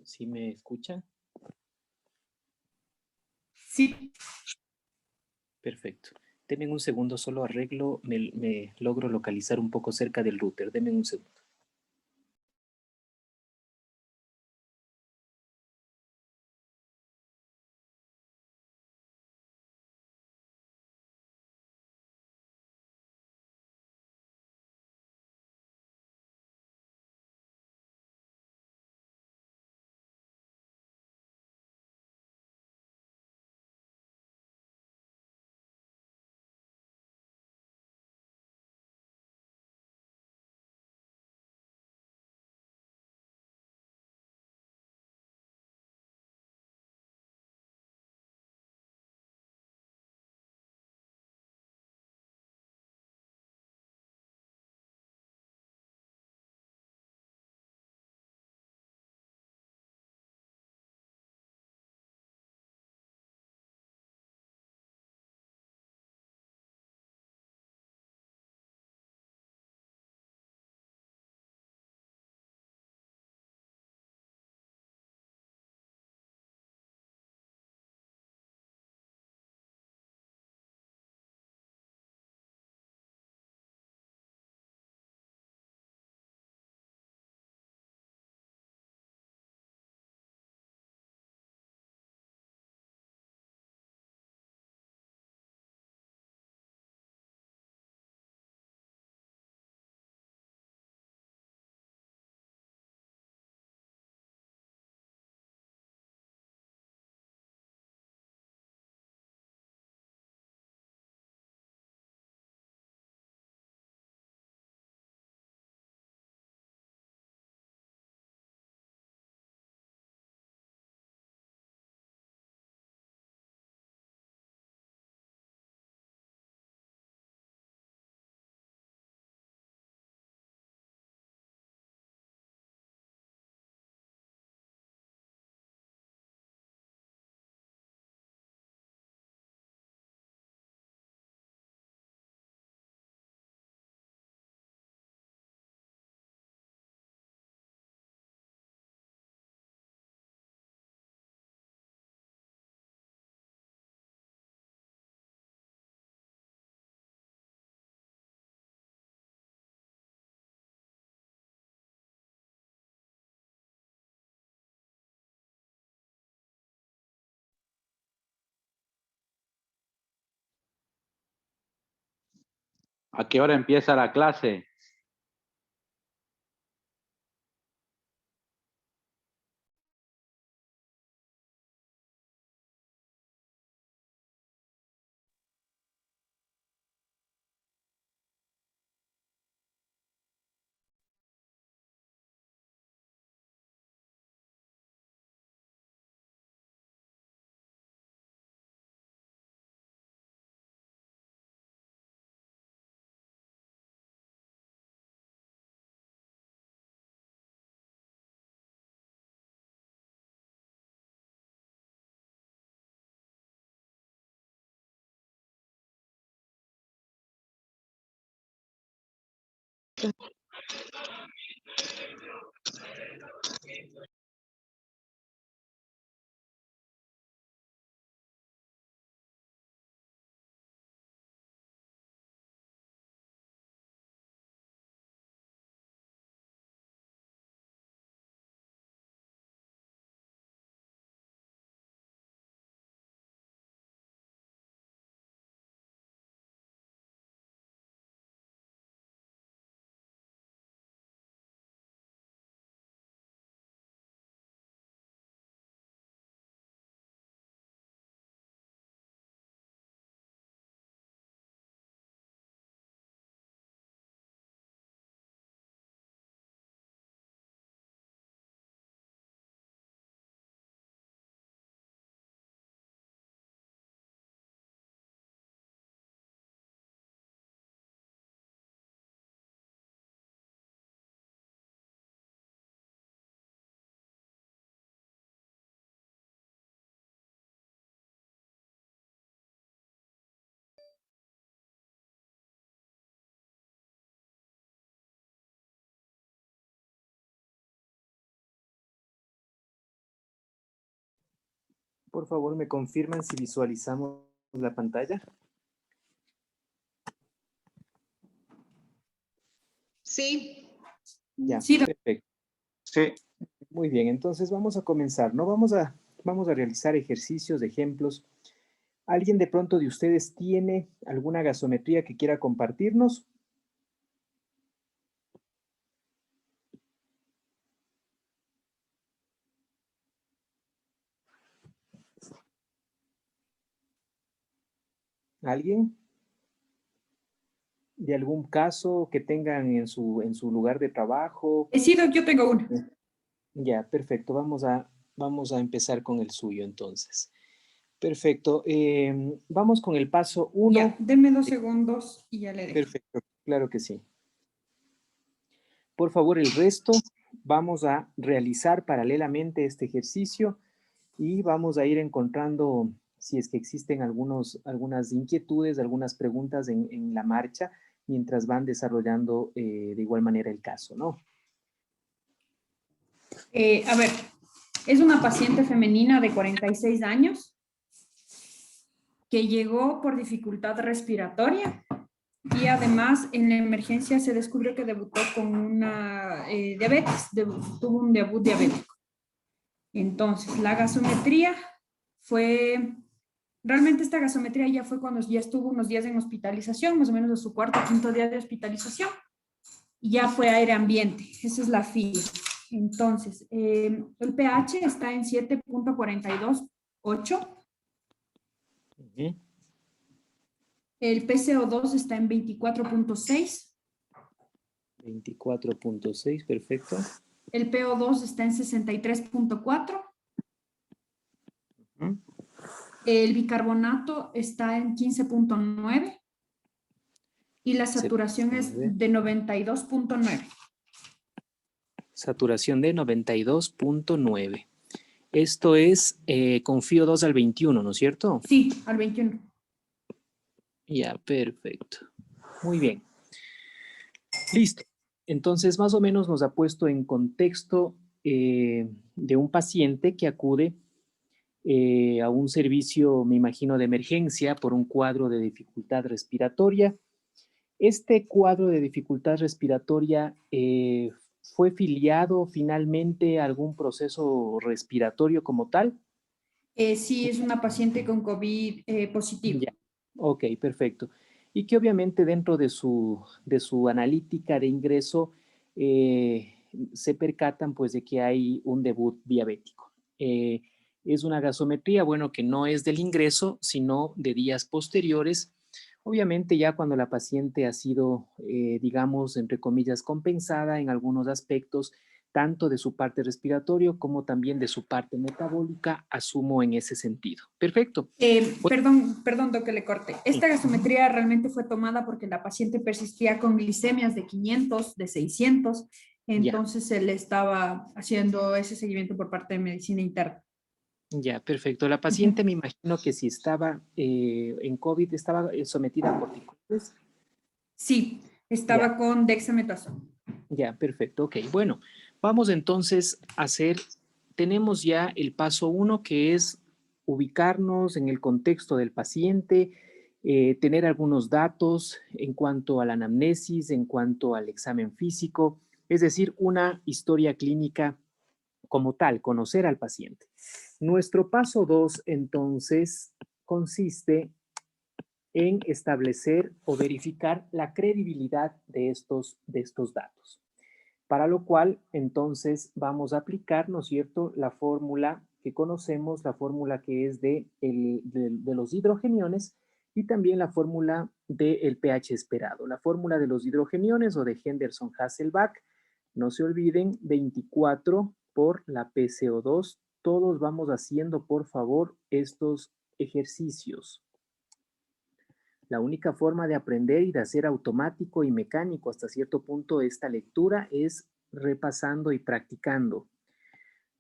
¿Sí me escuchan? Sí. Perfecto. Denme un segundo, solo arreglo, me logro localizar un poco cerca del router. Denme un segundo. ¿A qué hora empieza la clase? Por favor, me confirman si visualizamos la pantalla. Sí. Ya, Sí, perfecto. Sí. Muy bien, entonces vamos a comenzar, ¿no? Vamos a realizar ejercicios, ejemplos. ¿Alguien de pronto de ustedes tiene alguna gasometría que quiera compartirnos? ¿Alguien? ¿De algún caso que tengan en su lugar de trabajo? he sido, yo tengo una. Ya, perfecto. Vamos a empezar con el suyo entonces. Perfecto. Vamos con el paso Ya, 1. denme 2 segundos y ya le dejo. Perfecto, claro que sí. Por favor, el resto vamos a realizar paralelamente este ejercicio y vamos a ir encontrando si es que existen algunas inquietudes, algunas preguntas en la marcha mientras van desarrollando de igual manera el caso, ¿no? A ver, es una paciente femenina de 46 años que llegó por dificultad respiratoria y además en la emergencia se descubrió que debutó con una diabetes, tuvo un debut diabético. Entonces, la gasometría fue, realmente esta gasometría ya fue cuando ya estuvo unos días en hospitalización, más o menos a su cuarto o quinto día de hospitalización, y ya fue aire ambiente, esa es la FIA. Entonces, el pH está en 7.428, Ujú. el PCO2 está en 24.6, 24.6, perfecto. el PO2 está en 63.4, Ujú. el bicarbonato está en 15.9 y la saturación es 79. de 92.9. Saturación de 92.9. Esto es con FIO 2 al 21, ¿no es cierto? Sí, al 21. Ya, perfecto. Muy bien. Listo. Entonces, más o menos nos ha puesto en contexto de un paciente que acude a un servicio, me imagino, de emergencia por un cuadro de dificultad respiratoria. Este cuadro de dificultad respiratoria fue filiado finalmente a algún proceso respiratorio como tal. Sí, es una paciente con COVID positivo. Ya, ok, perfecto. Y que obviamente dentro de su analítica de ingreso eh, se percatan pues de que hay un debut diabético. Es una gasometría, bueno, que no es del ingreso, sino de días posteriores. Obviamente ya cuando la paciente ha sido, digamos, entre comillas, compensada en algunos aspectos, tanto de su parte respiratorio como también de su parte metabólica, asumo en ese sentido. Perfecto. Perdón, que le corte. Sí. Esta gasometría realmente fue tomada porque la paciente persistía con glicemias de 500, de 600, Ya, entonces se le estaba haciendo ese seguimiento por parte de medicina interna. ya, perfecto. La Ujú. paciente me imagino que si estaba en COVID, estaba sometida a corticoides. Sí, Ya, estaba con dexametasona. ya, perfecto. Ok, bueno, vamos entonces a tenemos ya el paso 1 que es ubicarnos en el contexto del paciente, tener algunos datos en cuanto a la anamnesis, en cuanto al examen físico, es decir, una historia clínica como tal, conocer al paciente. Nuestro paso 2, entonces, consiste en establecer o verificar la credibilidad de estos datos. Para lo cual, entonces, vamos a aplicar, ¿no es cierto?, la fórmula que conocemos, la fórmula que es de los hidrogeniones y también la fórmula del pH esperado. La fórmula de los hidrogeniones o de Henderson-Hasselbalch, no se olviden, 24 por la PCO2. Todos vamos haciendo, por favor, estos ejercicios. La única forma de aprender y de hacer automático y mecánico hasta cierto punto esta lectura es repasando y practicando.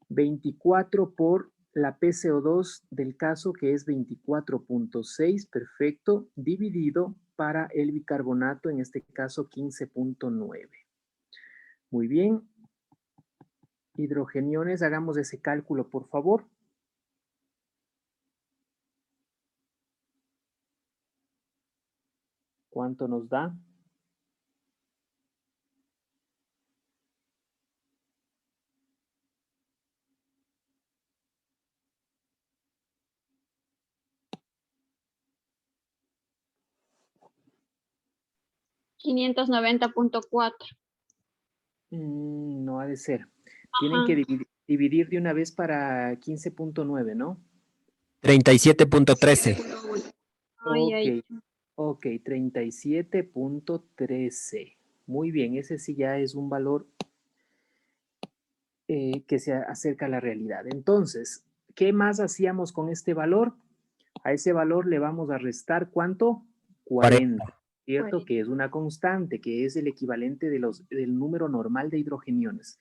24 por la PCO2 del caso, que es 24.6, perfecto, dividido para el bicarbonato, en este caso 15.9. Muy bien. Hidrogeniones, hagamos ese cálculo, por favor. ¿Cuánto nos da? $590.4. No ha de ser. Tienen que dividir de una vez para 15.9, ¿no? 37.13. Ay. Ok, 37.13. Muy bien, ese sí ya es un valor que se acerca a la realidad. Entonces, ¿qué más hacíamos con este valor? A ese valor le vamos a restar, ¿cuánto? 40, ¿cierto? 40. Que es una constante, que es el equivalente del número normal de hidrogeniones.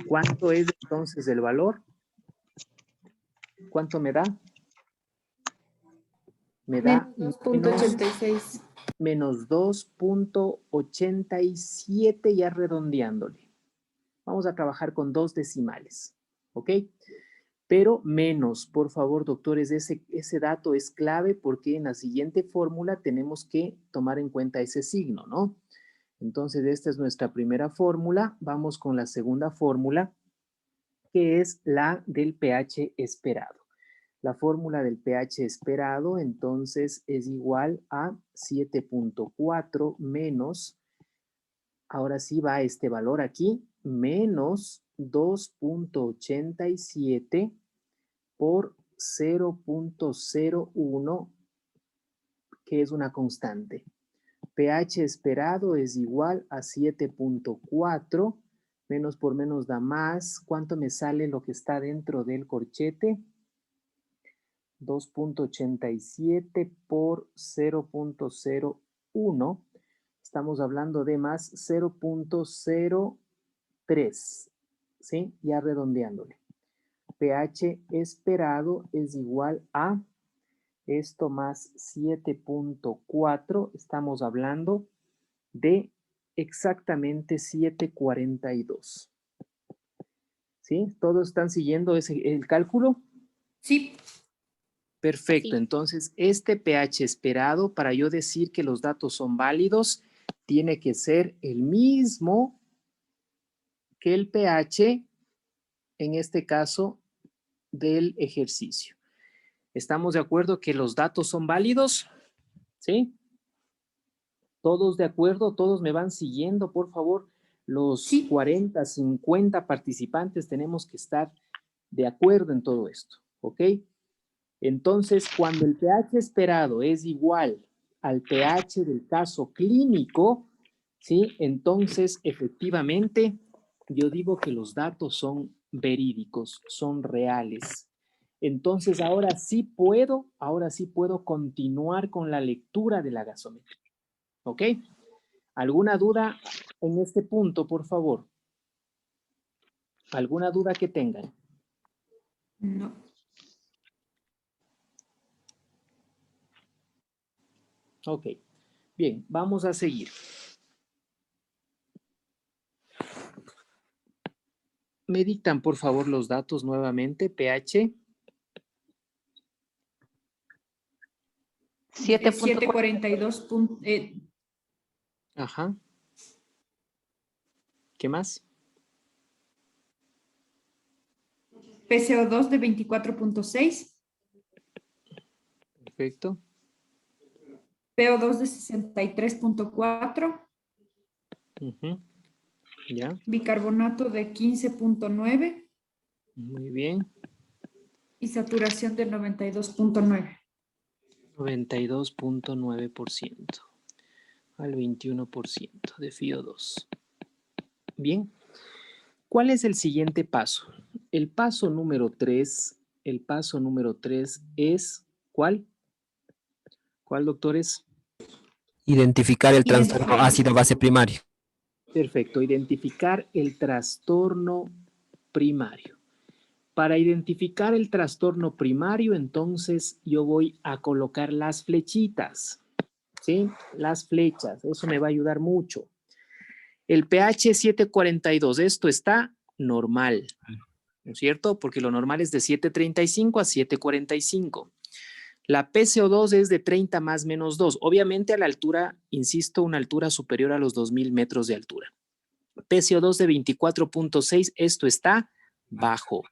¿Cuánto es entonces el valor? ¿Cuánto me da? Me da Menos 2.86. menos 2.87 ya redondeándole. Vamos a trabajar con 2 decimales, ¿ok? Pero menos, por favor, doctores, ese dato es clave porque en la siguiente fórmula tenemos que tomar en cuenta ese signo, ¿no? Entonces, esta es nuestra primera fórmula. Vamos con la segunda fórmula, que es la del pH esperado. La fórmula del pH esperado, entonces, es igual a 7.4 menos, ahora sí va este valor aquí, menos 2.87 por 0.01, que es una constante. pH esperado es igual a 7.4, menos por menos da más. ¿Cuánto me sale lo que está dentro del corchete? 2.87 por 0.01. Estamos hablando de más 0.03, ¿sí? Ya redondeándole. pH esperado es igual a esto más 7.4. Estamos hablando de exactamente 7.42. ¿Sí? ¿Todos están siguiendo el cálculo? Sí. Perfecto. Sí. Entonces, este pH esperado, para yo decir que los datos son válidos, tiene que ser el mismo que el pH, en este caso, del ejercicio. ¿Estamos de acuerdo que los datos son válidos? ¿Sí? ¿Todos de acuerdo? ¿Todos me van siguiendo? Por favor, los Sí. 40, 50 participantes tenemos que estar de acuerdo en todo esto, ¿ok? Entonces, cuando el pH esperado es igual al pH del caso clínico, ¿sí? Entonces, efectivamente, yo digo que los datos son verídicos, son reales. Entonces, ahora sí puedo continuar con la lectura de la gasometría. ¿Ok? ¿Alguna duda en este punto, por favor? ¿Alguna duda que tengan? No. Ok. Bien, vamos a seguir. Me dictan, por favor, los datos nuevamente. pH. 7.42. Ajá. ¿Qué más? PCO2 de 24.6. Perfecto. PO2 de 63.4. Ujú. Ya. Bicarbonato de 15.9. Muy bien. Y saturación de 92.9. 92.9% al 21% de FiO2. Bien. ¿Cuál es el siguiente paso? El paso número 3 es, ¿cuál? ¿Cuál, doctores? Identificar el trastorno ácido-base primario. Perfecto, identificar el trastorno primario. Para identificar el trastorno primario, entonces yo voy a colocar las flechitas, ¿sí? Las flechas, eso me va a ayudar mucho. El pH 7.42, esto está normal, ¿no es cierto? Porque lo normal es de 7.35 a 7.45. La PCO2 es de 30 más menos 2. Obviamente a la altura, insisto, una altura superior a los 2000 metros de altura. PCO2 de 24.6, esto está bajo.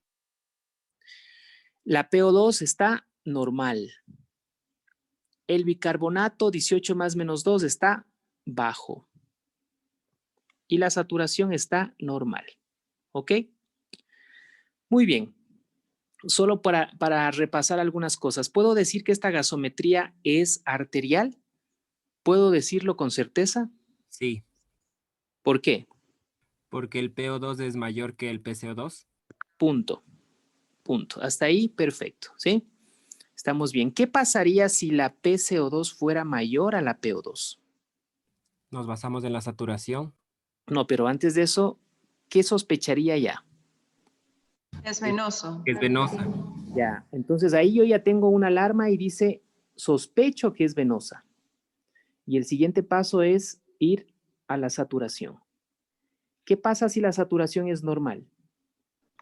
La PO2 está normal. El bicarbonato 18 más menos 2 está bajo. Y la saturación está normal. ¿Ok? Muy bien. Solo para repasar algunas cosas. ¿Puedo decir que esta gasometría es arterial? ¿Puedo decirlo con certeza? Sí, ¿Por qué? porque el PO2 es mayor que el PCO2. Punto. Punto. Hasta ahí, perfecto. ¿Sí? Estamos bien. ¿Qué pasaría si la PCO2 fuera mayor a la PO2? Nos basamos en la saturación. No, pero antes de eso, ¿qué sospecharía ya? Es venoso. Es venosa. Ya, entonces ahí yo ya tengo una alarma y dice, sospecho que es venosa. Y el siguiente paso es ir a la saturación. ¿Qué pasa si la saturación es normal?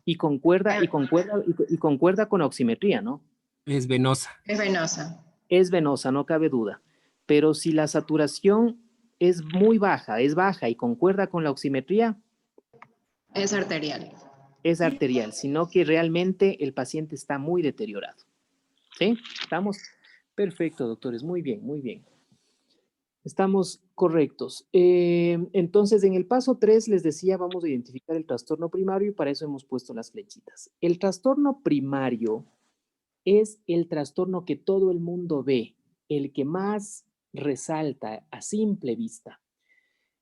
Y concuerda con la oximetría, ¿no? Es venosa. Es venosa. Es venosa, no cabe duda. Pero si la saturación es muy baja, es baja y concuerda con la oximetría, Es arterial. es arterial, sino que realmente el paciente está muy deteriorado. ¿Sí? ¿Estamos? Perfecto, doctores. Muy bien, muy bien. Estamos correctos. Entonces, en el paso 3 les decía, vamos a identificar el trastorno primario y para eso hemos puesto las flechitas. El trastorno primario es el trastorno que todo el mundo ve, el que más resalta a simple vista.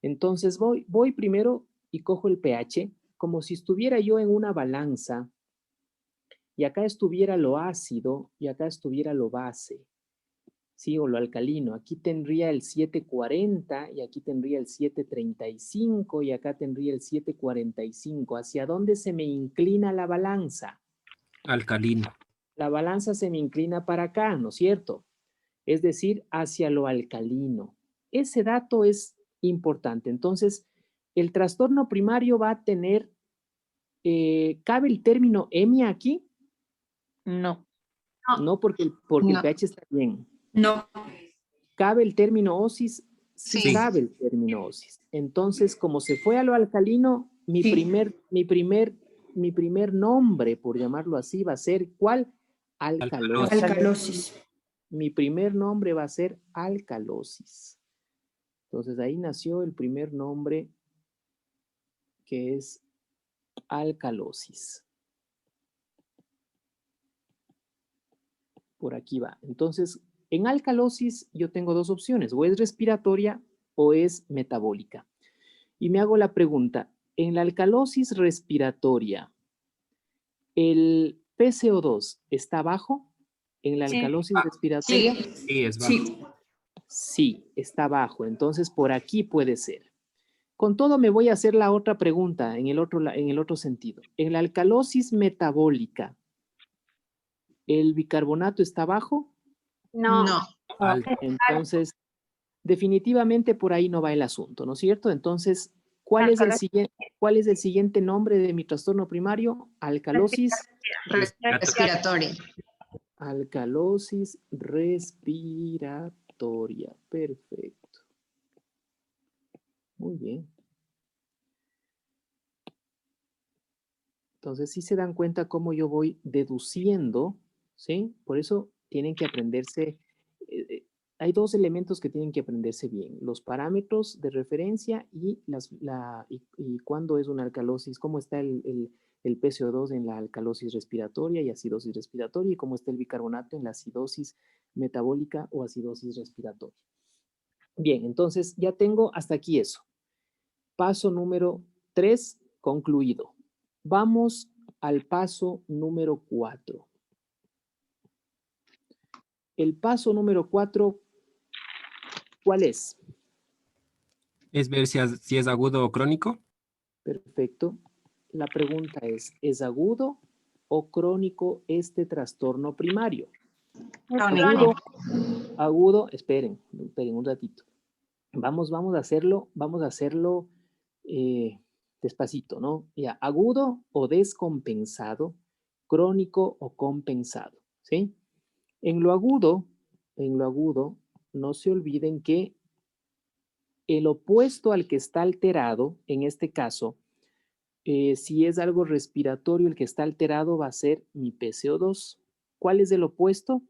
Entonces, voy primero y cojo el pH como si estuviera yo en una balanza y acá estuviera lo ácido y acá estuviera lo base. Sí, o lo alcalino. Aquí tendría el 740 y aquí tendría el 735 y acá tendría el 745. ¿Hacia dónde se me inclina la balanza? Alcalino. La balanza se me inclina para acá, ¿no es cierto? Es decir, hacia lo alcalino. Ese dato es importante. Entonces, el trastorno primario va a tener, ¿cabe el término EMIA aquí? No. No, porque el No. pH está bien. No. ¿Cabe el término osis? Sí, Sí. cabe el término osis. Entonces, como se fue a lo alcalino, mi Sí. primer nombre, por llamarlo así, va a ser ¿cuál? Alcalosis. Alcalosis. Mi primer nombre va a ser alcalosis. Entonces, ahí nació el primer nombre que es alcalosis. Por aquí va. Entonces, en alcalosis yo tengo dos opciones, o es respiratoria o es metabólica. Y me hago la pregunta, en la alcalosis respiratoria, ¿el PCO2 está bajo? ¿En la Sí. alcalosis Sí. respiratoria? Sí, es bajo. Sí. Sí, está bajo. Entonces, por aquí puede ser. Con todo, me voy a hacer la otra pregunta en el otro sentido. En la alcalosis metabólica, ¿el bicarbonato está bajo? No. No. Alto. Entonces, definitivamente por ahí no va el asunto, ¿no es cierto? Entonces, ¿cuál es el siguiente nombre de mi trastorno primario? Alcalosis. Respiratoria. Alcalosis respiratoria. Perfecto. Muy bien. Entonces, sí se dan cuenta cómo yo voy deduciendo, ¿sí? Por eso tienen que aprenderse. Hay dos elementos que tienen que aprenderse bien: los parámetros de referencia y cuándo es una alcalosis, cómo está el PCO2 en la alcalosis respiratoria y acidosis respiratoria, y cómo está el bicarbonato en la acidosis metabólica o acidosis respiratoria. Bien, entonces ya tengo hasta aquí eso. Paso número 3 concluido. Vamos al paso número 4. El paso número 4, ¿cuál es? Es ver si es agudo o crónico. Perfecto. La pregunta ¿es agudo o crónico este trastorno primario? Crónico. Agudo, esperen un ratito. Vamos a hacerlo despacito, ¿no? Ya, agudo o descompensado, crónico o compensado, ¿sí? En lo agudo, no se olviden que el opuesto al que está alterado, en este caso, si es algo respiratorio, el que está alterado va a ser mi PCO2. ¿Cuál es el opuesto?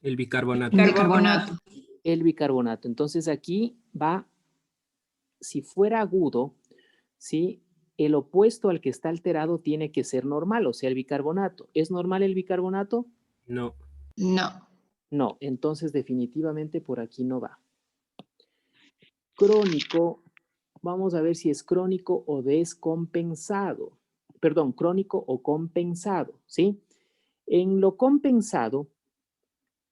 El bicarbonato. Bicarbonato. El bicarbonato. Entonces aquí va, si fuera agudo, ¿sí? El opuesto al que está alterado tiene que ser normal, o sea, el bicarbonato. ¿Es normal el bicarbonato? No. No. No, entonces definitivamente por aquí no va. Crónico, vamos a ver si es crónico o descompensado. Perdón, crónico o compensado, ¿sí? En lo compensado,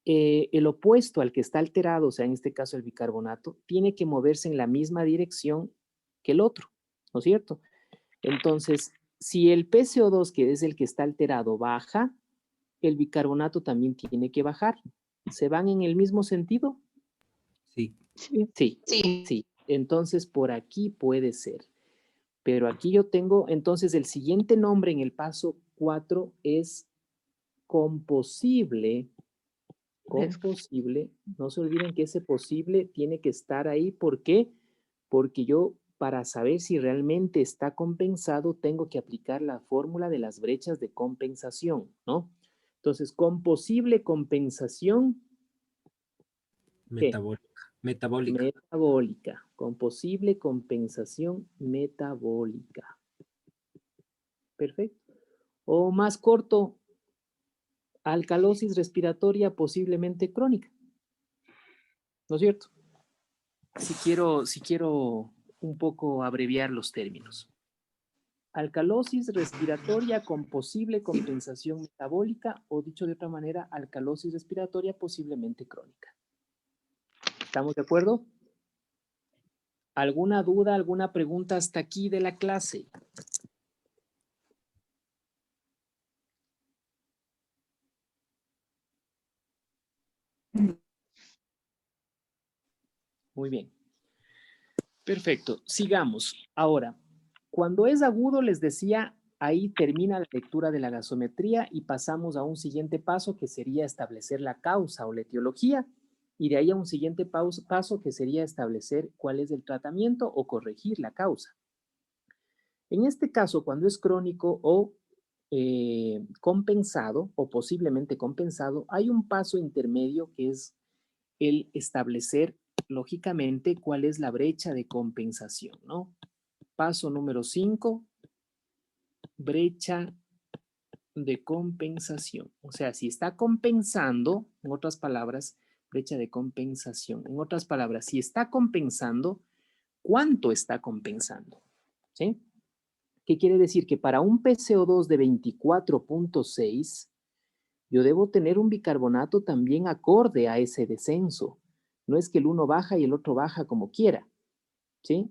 el opuesto al que está alterado, o sea, en este caso el bicarbonato, tiene que moverse en la misma dirección que el otro, ¿no es cierto? Entonces, si el PCO2, que es el que está alterado, baja, el bicarbonato también tiene que bajar. ¿Se van en el mismo sentido? Sí. Sí, Sí. sí. Entonces, por aquí puede ser. Pero aquí yo tengo, entonces, el siguiente nombre en el paso 4 es composible. Composible. No se olviden que ese posible tiene que estar ahí. ¿Por qué? Porque yo, para saber si realmente está compensado, tengo que aplicar la fórmula de las brechas de compensación, ¿no? Entonces, con posible compensación, ¿qué? Metabólica. Metabólica. Con posible compensación metabólica. Perfecto. O más corto, alcalosis respiratoria posiblemente crónica. ¿No es cierto? Si quiero un poco abreviar los términos. Alcalosis respiratoria con posible compensación metabólica, o dicho de otra manera, alcalosis respiratoria posiblemente crónica. ¿Estamos de acuerdo? ¿Alguna duda, alguna pregunta hasta aquí de la clase? Muy bien. Perfecto. Sigamos. Ahora, cuando es agudo, les decía, ahí termina la lectura de la gasometría y pasamos a un siguiente paso que sería establecer la causa o la etiología, y de ahí a un siguiente paso que sería establecer cuál es el tratamiento o corregir la causa. En este caso, cuando es crónico o compensado o posiblemente compensado, hay un paso intermedio que es el establecer, lógicamente, cuál es la brecha de compensación, ¿no? Paso número 5, brecha de compensación. O sea, si está compensando, en otras palabras, brecha de compensación. En otras palabras, si está compensando, ¿cuánto está compensando? ¿Sí? ¿Qué quiere decir? Que para un PCO2 de 24.6, yo debo tener un bicarbonato también acorde a ese descenso. No es que el uno baja y el otro baja como quiera, ¿sí?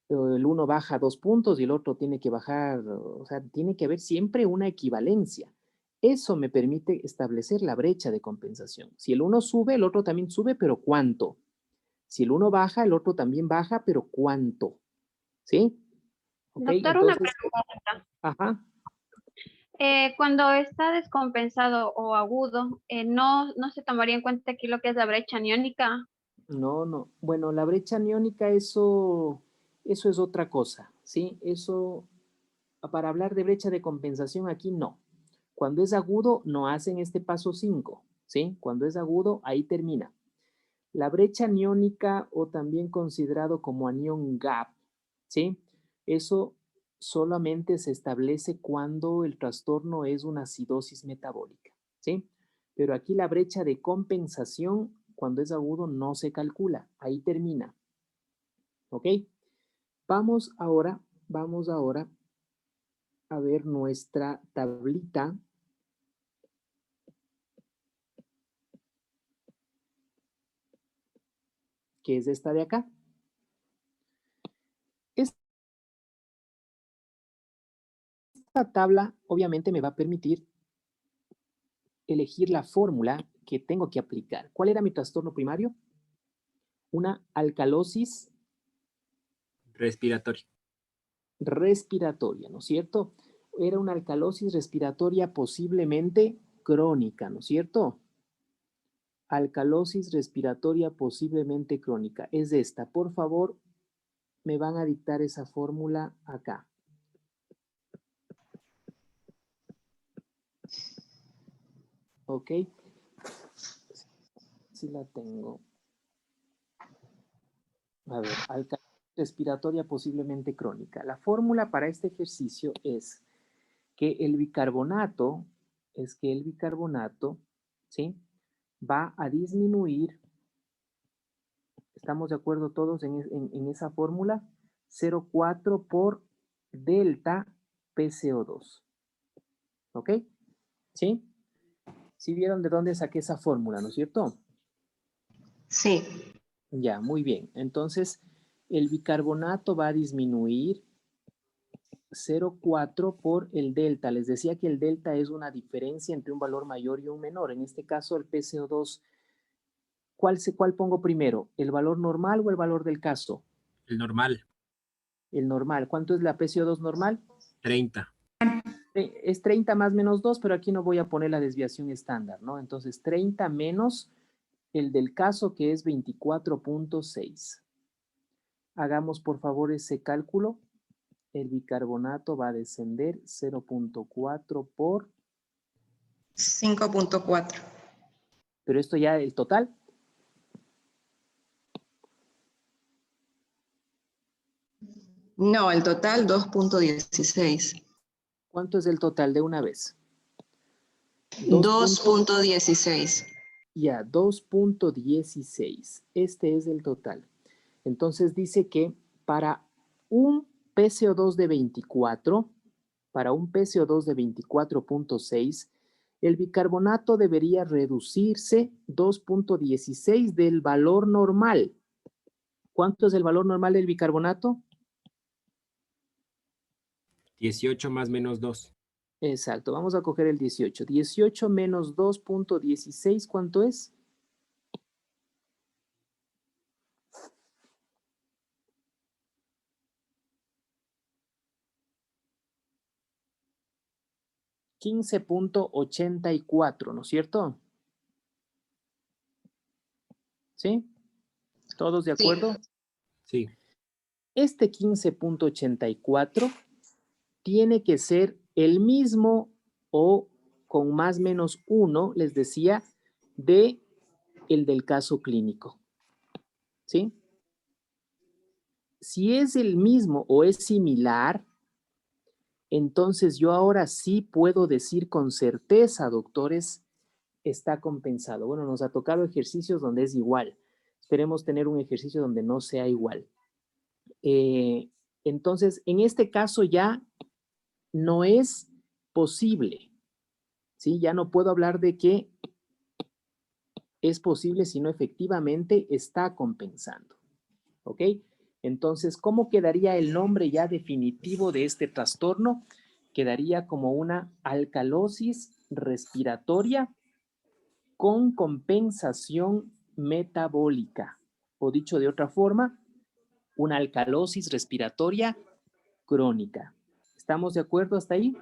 El uno baja 2 puntos y el otro tiene que bajar, o sea, tiene que haber siempre una equivalencia. Eso me permite establecer la brecha de compensación. Si el uno sube, el otro también sube, pero ¿cuánto? Si el uno baja, el otro también baja, pero ¿cuánto? ¿Sí? Ok, Doctor, una entonces, pregunta. ajá. Cuando está descompensado o agudo, no se tomaría en cuenta aquí lo que es la brecha aniónica. No, no. Bueno, la brecha aniónica, eso es otra cosa, ¿sí? Eso, para hablar de brecha de compensación aquí, no. Cuando es agudo, no hacen este paso 5, ¿sí? Cuando es agudo, ahí termina. La brecha aniónica, o también considerado como anión gap, ¿sí? Eso solamente se establece cuando el trastorno es una acidosis metabólica, ¿sí? Pero aquí la brecha de compensación, cuando es agudo, no se calcula. Ahí termina. ¿Ok? Vamos ahora a ver nuestra tablita. Que es esta de acá. Esta tabla obviamente me va a permitir elegir la fórmula que tengo que aplicar. ¿Cuál era mi trastorno primario? Una alcalosis Respiratorio. respiratoria, ¿no es cierto? Era una alcalosis respiratoria posiblemente crónica, ¿no es cierto? alcalosis respiratoria posiblemente crónica. Es esta. Por favor, me van a dictar esa fórmula acá. Ok. Sí la tengo. A ver, alcalosis respiratoria posiblemente crónica. La fórmula para este ejercicio es que el bicarbonato, ¿sí? Va a disminuir, ¿estamos de acuerdo todos en esa fórmula? 0,4 por delta PCO2. ¿Ok? ¿Sí? ¿Sí vieron de dónde saqué esa fórmula, no es cierto? Sí. Ya, muy bien. Entonces, el bicarbonato va a disminuir 0,4 por el delta. Les decía que el delta es una diferencia entre un valor mayor y un menor. En este caso, el PCO2, ¿cuál pongo primero? ¿El valor normal o el valor del caso? El normal, El normal. ¿Cuánto es la PCO2 normal? 30. Es 30 más menos 2, pero aquí no voy a poner la desviación estándar, ¿no? Entonces, 30 menos el del caso, que es 24.6. Hagamos, por favor, ese cálculo. El bicarbonato va a descender 0,4 por... 5.4. Pero esto ya el total. No, el total 2.16. ¿Cuánto es el total de una vez? 2.16. Ya, 2.16. Este es el total. Entonces dice que para un PCO2 de 24, para un PCO2 de 24.6, el bicarbonato debería reducirse 2.16 del valor normal. ¿Cuánto es el valor normal del bicarbonato? 18 más menos 2. Exacto, vamos a coger el 18. 18 menos 2.16, ¿cuánto es? $15.84, ¿no es cierto? ¿Sí? ¿Todos de acuerdo? Sí. Este 15.84 tiene que ser el mismo o con más menos 1, les decía, de el del caso clínico. ¿Sí? Si es el mismo o es similar, entonces yo ahora sí puedo decir con certeza, doctores, está compensado. Bueno, nos ha tocado ejercicios donde es igual. Esperemos tener un ejercicio donde no sea igual. Entonces, en este caso ya no es posible, ¿sí? Ya no puedo hablar de que es posible, sino efectivamente está compensando, ¿ok? Entonces, ¿cómo quedaría el nombre ya definitivo de este trastorno? Quedaría como una alcalosis respiratoria con compensación metabólica, o dicho de otra forma, una alcalosis respiratoria crónica. ¿Estamos de acuerdo hasta ahí?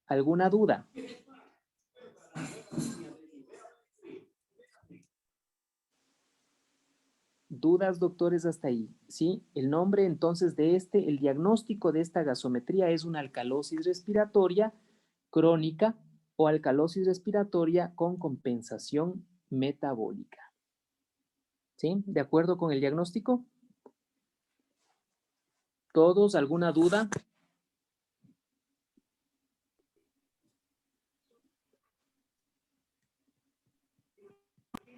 ¿Alguna duda? ¿Dudas, doctores, hasta ahí? ¿Sí? El nombre entonces de el diagnóstico de esta gasometría es una alcalosis respiratoria crónica o alcalosis respiratoria con compensación metabólica. ¿Sí? ¿De acuerdo con el diagnóstico? ¿Todos? ¿Alguna duda?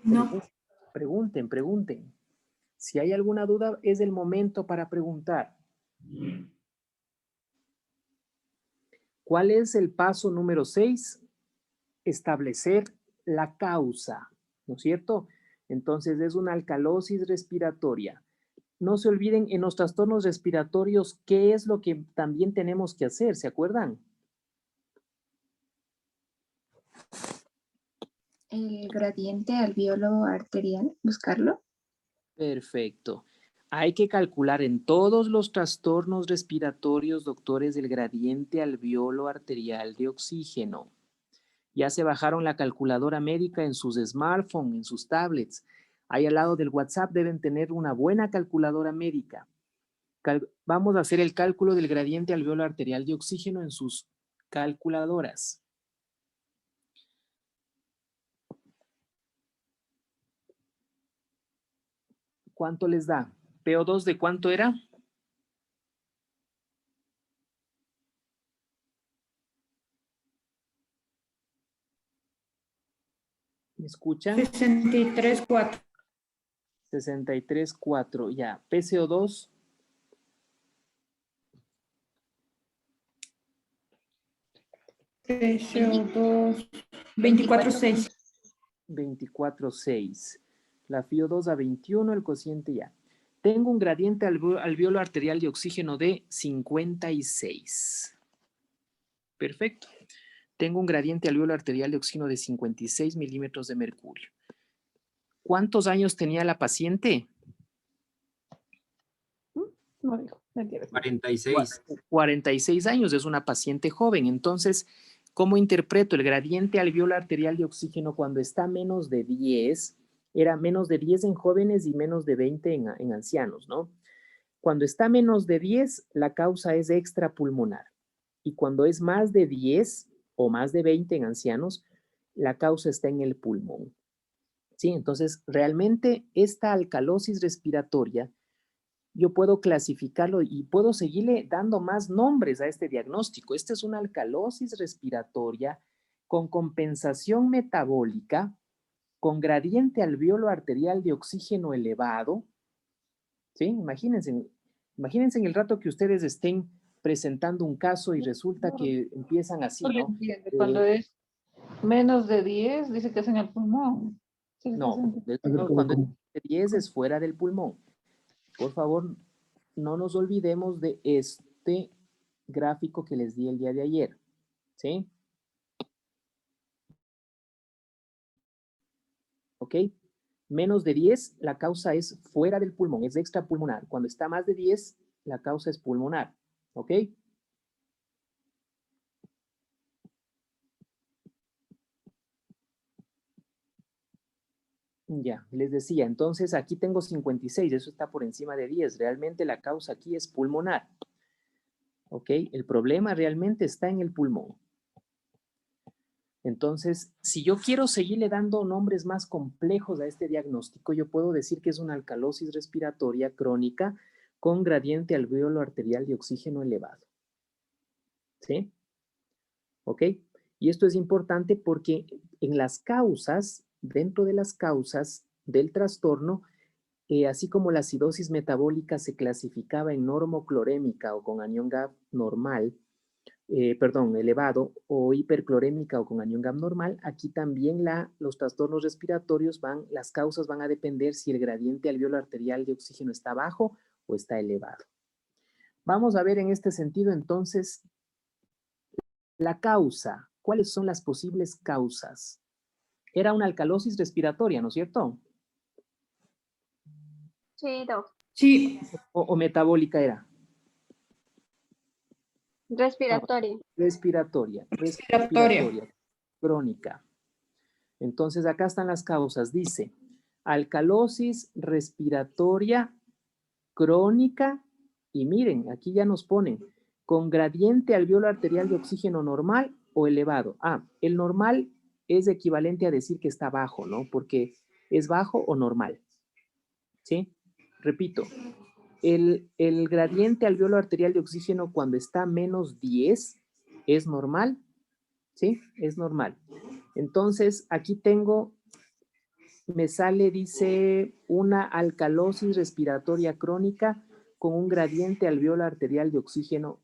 No. Pregunten. Si hay alguna duda, es el momento para preguntar. ¿Cuál es el paso número 6? Establecer la causa, ¿no es cierto? Entonces es una alcalosis respiratoria. No se olviden en los trastornos respiratorios qué es lo que también tenemos que hacer, ¿se acuerdan? El gradiente alveolo arterial, buscarlo. Perfecto. Hay que calcular en todos los trastornos respiratorios, doctores, el gradiente alveolo arterial de oxígeno. Ya se bajaron la calculadora médica en sus smartphones, en sus tablets. Ahí al lado del WhatsApp deben tener una buena calculadora médica. Vamos a hacer el cálculo del gradiente alveolar arterial de oxígeno en sus calculadoras. ¿Cuánto les da? ¿PO2 de cuánto era? ¿Me escuchan? 63,4. 63,4, ya. PCO2. PCO2, 24,6. 24,6. La FiO2 a 21, el cociente ya. Tengo un gradiente alveolo arterial de oxígeno de 56. Perfecto. Tengo un gradiente alveolo arterial de oxígeno de 56 milímetros de mercurio. ¿Cuántos años tenía la paciente? No dijo, mentira. 46. 46 años, es una paciente joven. Entonces, ¿cómo interpreto el gradiente alveolo arterial de oxígeno cuando está menos de 10? Era menos de 10 en jóvenes y menos de 20 en ancianos, ¿no? Cuando está menos de 10, la causa es extrapulmonar. Y cuando es más de 10 o más de 20 en ancianos, la causa está en el pulmón. ¿Sí? Entonces, realmente esta alcalosis respiratoria, yo puedo clasificarlo y puedo seguirle dando más nombres a este diagnóstico. Esta es una alcalosis respiratoria con compensación metabólica, con gradiente alveolo arterial de oxígeno elevado. ¿Sí? Imagínense en el rato que ustedes estén presentando un caso y resulta que empiezan así, No lo ¿no? entiende. Cuando es menos de 10, dice que es en el pulmón. Sí, sí, No, sí. cuando es de 10 es fuera del pulmón. Por favor, no nos olvidemos de este gráfico que les di el día de ayer. ¿Sí? ¿Ok? Menos de 10, la causa es fuera del pulmón, es extrapulmonar. Cuando está más de 10, la causa es pulmonar. ¿Ok? Ya, les decía, entonces aquí tengo 56, eso está por encima de 10. Realmente la causa aquí es pulmonar. ¿Ok? El problema realmente está en el pulmón. Entonces, si yo quiero seguirle dando nombres más complejos a este diagnóstico, yo puedo decir que es una alcalosis respiratoria crónica con gradiente alveolo arterial de oxígeno elevado. ¿Sí? ¿Ok? Y esto es importante porque en las causas, dentro de las causas del trastorno, así como la acidosis metabólica se clasificaba en normoclorémica o con anión GAP normal, elevado, o hiperclorémica o con anión GAP normal, aquí también los trastornos respiratorios las causas van a depender si el gradiente alveolo arterial de oxígeno está bajo o está elevado. Vamos a ver en este sentido entonces la causa. ¿Cuáles son las posibles causas? Era una alcalosis respiratoria, ¿no es cierto? Sí, doc. Sí, ¿O metabólica era? Respiratoria. Respiratoria, respiratoria. crónica. Entonces acá están las causas. Dice, alcalosis respiratoria crónica, y miren, aquí ya nos ponen, con gradiente alveolo arterial de oxígeno normal o elevado. El normal es equivalente a decir que está bajo, ¿no? Porque es bajo o normal. ¿Sí? Repito, el gradiente alveolo arterial de oxígeno cuando está menos 10 es normal. ¿Sí? Es normal. Entonces, aquí tengo, me sale, dice, una alcalosis respiratoria crónica con un gradiente alveolo arterial de oxígeno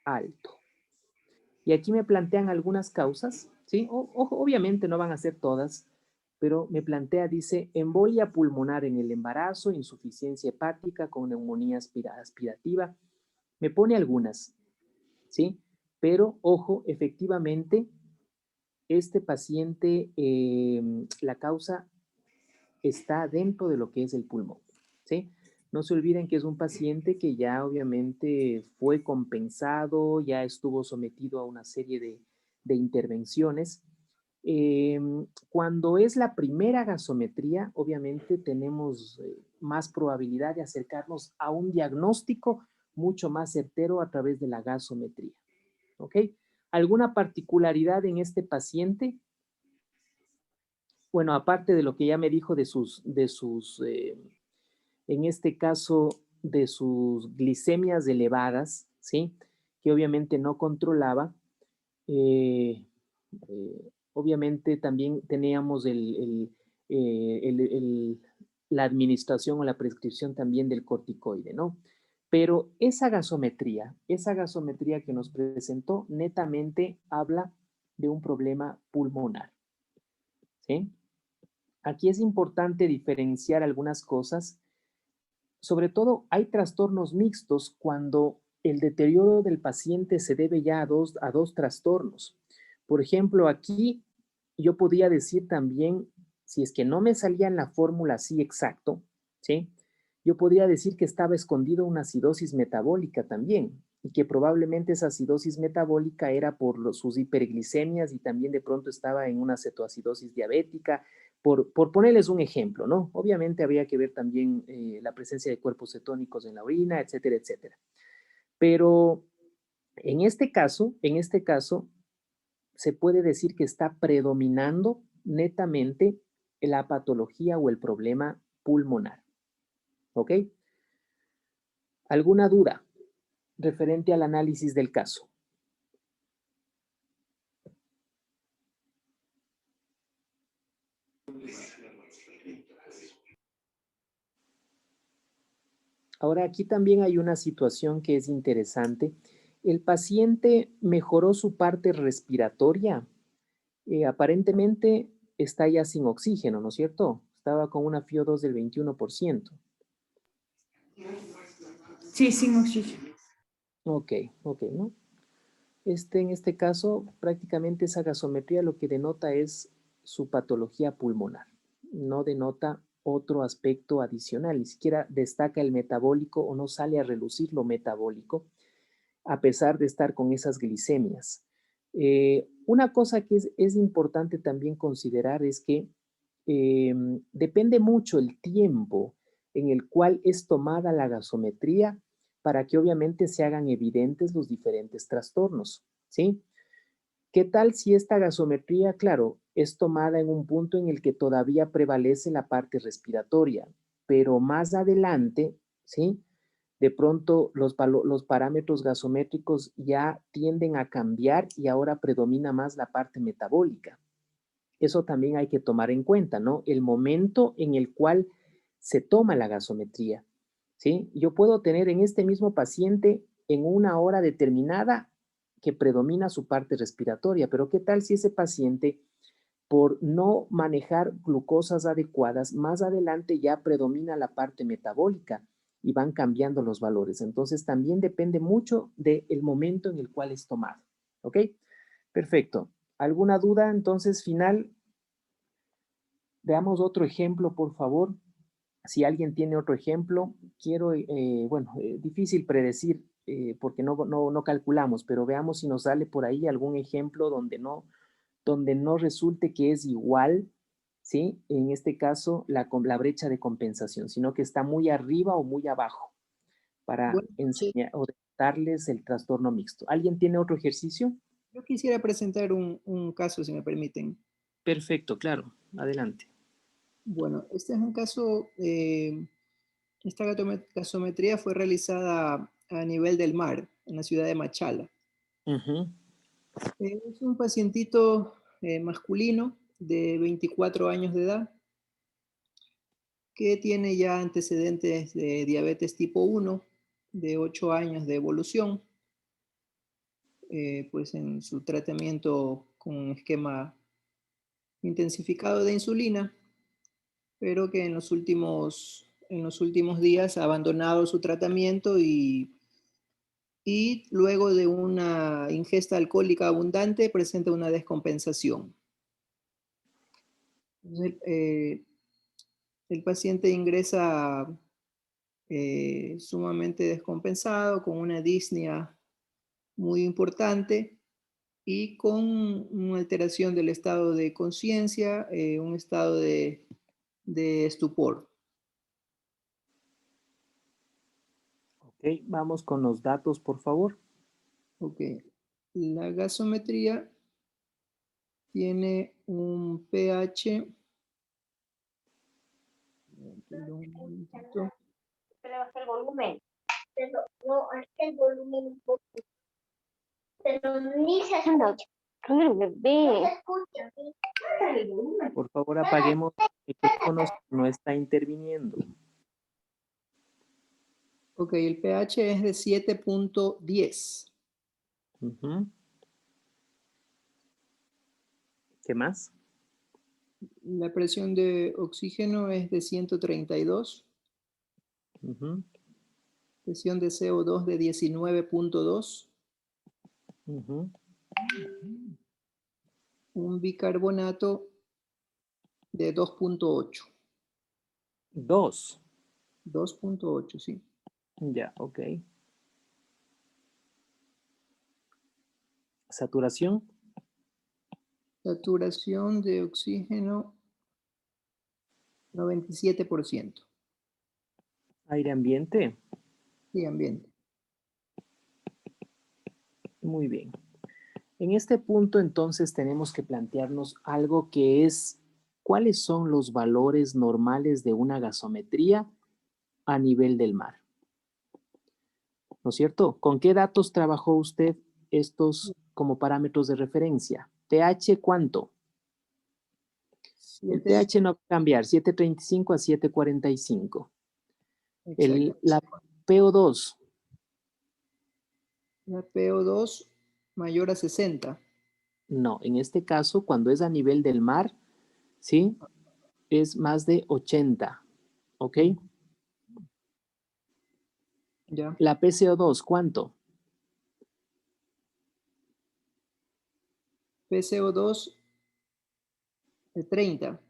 alto. Y aquí me plantean algunas causas, ¿sí? Obviamente no van a ser todas, pero me plantea, dice, embolia pulmonar en el embarazo, insuficiencia hepática con neumonía aspirativa. Me pone algunas, ¿sí? Pero, ojo, efectivamente, este paciente, la causa está dentro de lo que es el pulmón, ¿sí? No se olviden que es un paciente que ya obviamente fue compensado, ya estuvo sometido a una serie de intervenciones Cuando es la primera gasometría, obviamente tenemos más probabilidad de acercarnos a un diagnóstico mucho más certero a través de la gasometría. ¿Ok? ¿Alguna particularidad en este paciente? Bueno, aparte de lo que ya me dijo en este caso, de sus glicemias elevadas, ¿sí? Que obviamente no controlaba. Obviamente también teníamos la administración o la prescripción también del corticoide, ¿no? Pero esa gasometría que nos presentó netamente habla de un problema pulmonar, ¿sí? Aquí es importante diferenciar algunas cosas. Sobre todo, hay trastornos mixtos cuando el deterioro del paciente se debe ya a dos trastornos. Por ejemplo, aquí yo podría decir también, si es que no me salía en la fórmula así exacto, ¿sí? Yo podría decir que estaba escondido una acidosis metabólica también, y que probablemente esa acidosis metabólica era por sus hiperglicemias y también de pronto estaba en una cetoacidosis diabética, por ponerles un ejemplo, ¿no? Obviamente habría que ver también la presencia de cuerpos cetónicos en la orina, etcétera, etcétera. Pero en este caso, se puede decir que está predominando netamente la patología o el problema pulmonar. ¿Ok? ¿Alguna duda referente al análisis del caso? Ahora, aquí también hay una situación que es interesante. El paciente mejoró su parte respiratoria. Aparentemente está ya sin oxígeno, ¿no es cierto? Estaba con una FiO2 del 21%. Sí, sin oxígeno. Ok, ¿no? En este caso, prácticamente esa gasometría lo que denota es su patología pulmonar. No denota otro aspecto adicional, ni siquiera destaca el metabólico o no sale a relucir lo metabólico, a pesar de estar con esas glicemias. Una cosa que es importante también considerar es que depende mucho el tiempo en el cual es tomada la gasometría para que obviamente se hagan evidentes los diferentes trastornos, ¿sí? ¿Qué tal si esta gasometría, claro, es tomada en un punto en el que todavía prevalece la parte respiratoria, pero más adelante, ¿sí? De pronto los parámetros gasométricos ya tienden a cambiar y ahora predomina más la parte metabólica. Eso también hay que tomar en cuenta, ¿no? El momento en el cual se toma la gasometría, ¿sí? Yo puedo tener en este mismo paciente en una hora determinada que predomina su parte respiratoria, pero ¿qué tal si ese paciente, por no manejar glucosas adecuadas, más adelante ya predomina la parte metabólica y van cambiando los valores? Entonces también depende mucho del momento en el cual es tomado, ¿ok? Perfecto. ¿Alguna duda entonces final? Veamos otro ejemplo, por favor. Si alguien tiene otro ejemplo, quiero, difícil predecir porque no calculamos, pero veamos si nos sale por ahí algún ejemplo donde no resulte que es igual, ¿sí? En este caso, la brecha de compensación, sino que está muy arriba o muy abajo para Bueno, enseñar o darles el trastorno mixto. ¿Alguien tiene otro ejercicio? yo quisiera presentar un caso, si me permiten. Perfecto, claro. Adelante. Bueno, este es un caso, esta gasometría fue realizada a nivel del mar, en la ciudad de Machala. Ujú. Es un pacientito masculino de 24 años de edad que tiene ya antecedentes de diabetes tipo 1, de 8 años de evolución, pues en su tratamiento con un esquema intensificado de insulina, pero que en los últimos días ha abandonado su tratamiento y luego de una ingesta alcohólica abundante presenta una descompensación. Entonces, el paciente ingresa sumamente descompensado, con una disnea muy importante, y con una alteración del estado de conciencia, un estado de estupor. Ok, vamos con los datos, por favor. Ok, la gasometría tiene un pH. Perdón, un momentito. Se le baja el volumen. Pero no, es que el volumen un poco. Pero ni se escucha. Bebé. No se escucha. ¿Sí? El volumen. Por favor, apaguemos micrófonos, no está interviniendo. Ok, el pH es de 7.10. Ujú. ¿Qué más? La presión de oxígeno es de 132. Ujú, Presión de CO2 de 19.2. ujú. Un bicarbonato de 2.8. 2. 2.8, sí. Ya, ok. Saturación. Saturación de oxígeno 97%. Aire ambiente. Sí, ambiente. Muy bien. En este punto, entonces, tenemos que plantearnos algo que es, ¿cuáles son los valores normales de una gasometría a nivel del mar? ¿No es cierto? ¿Con qué datos trabajó usted estos como parámetros de referencia? pH, ¿cuánto? El 7. pH no va a cambiar, 7.35 a 7.45. Exacto. La PO2. La PO2 mayor a 60. No, en este caso, cuando es a nivel del mar, ¿sí? Es más de 80, ¿ok? Ya. La PCO2, ¿cuánto? PCO2 de 30.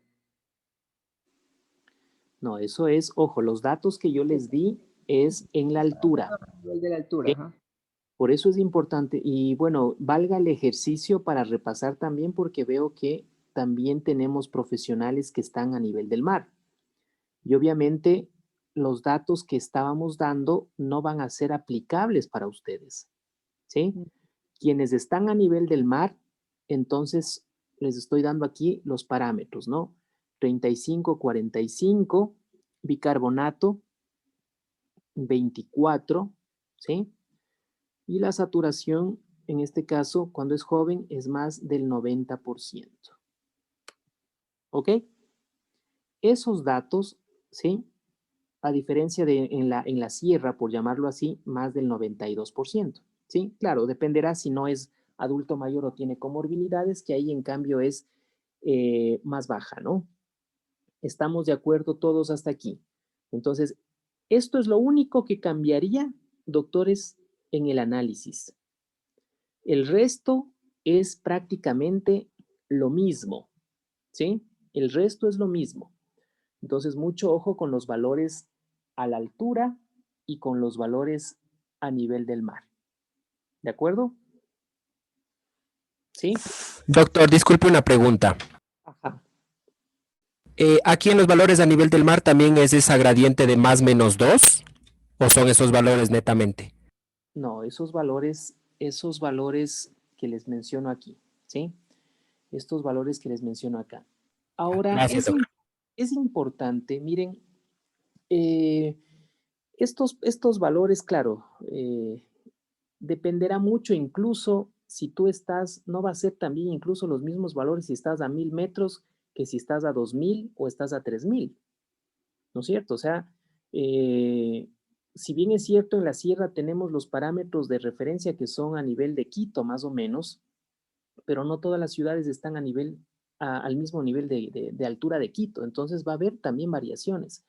No, eso es, ojo, los datos que yo les di es en la altura. A nivel de la altura, ¿Ok? ajá. Por eso es importante y bueno, valga el ejercicio para repasar también porque veo que también tenemos profesionales que están a nivel del mar. Y obviamente los datos que estábamos dando no van a ser aplicables para ustedes, ¿sí? Quienes están a nivel del mar, entonces les estoy dando aquí los parámetros, ¿no? 35, 45, bicarbonato, 24, ¿sí? Y la saturación, en este caso, cuando es joven, es más del 90%. ¿Ok? Esos datos, ¿sí? A diferencia de en la sierra, por llamarlo así, más del 92%. ¿Sí? Claro, dependerá si no es adulto mayor o tiene comorbilidades, que ahí en cambio es más baja, ¿no? Estamos de acuerdo todos hasta aquí. Entonces, esto es lo único que cambiaría, doctores, en el análisis. El resto es prácticamente lo mismo, ¿sí? El resto es lo mismo. Entonces, mucho ojo con los valores a la altura y con los valores a nivel del mar. ¿De acuerdo? ¿Sí? Doctor, disculpe una pregunta. Ajá. ¿Aquí en los valores a nivel del mar también es esa gradiente de más menos 2? ¿O son esos valores netamente? No, esos valores que les menciono aquí, ¿sí? Estos valores que les menciono acá. Ahora, Gracias, doctor. es importante, miren, estos valores, claro, dependerá mucho incluso si tú estás, no va a ser también incluso los mismos valores si estás a 1000 metros que si estás a 2000 o estás a 3000, ¿no es cierto? O sea, si bien es cierto en la sierra tenemos los parámetros de referencia que son a nivel de Quito más o menos, pero no todas las ciudades están al mismo nivel de altura de Quito, entonces va a haber también variaciones.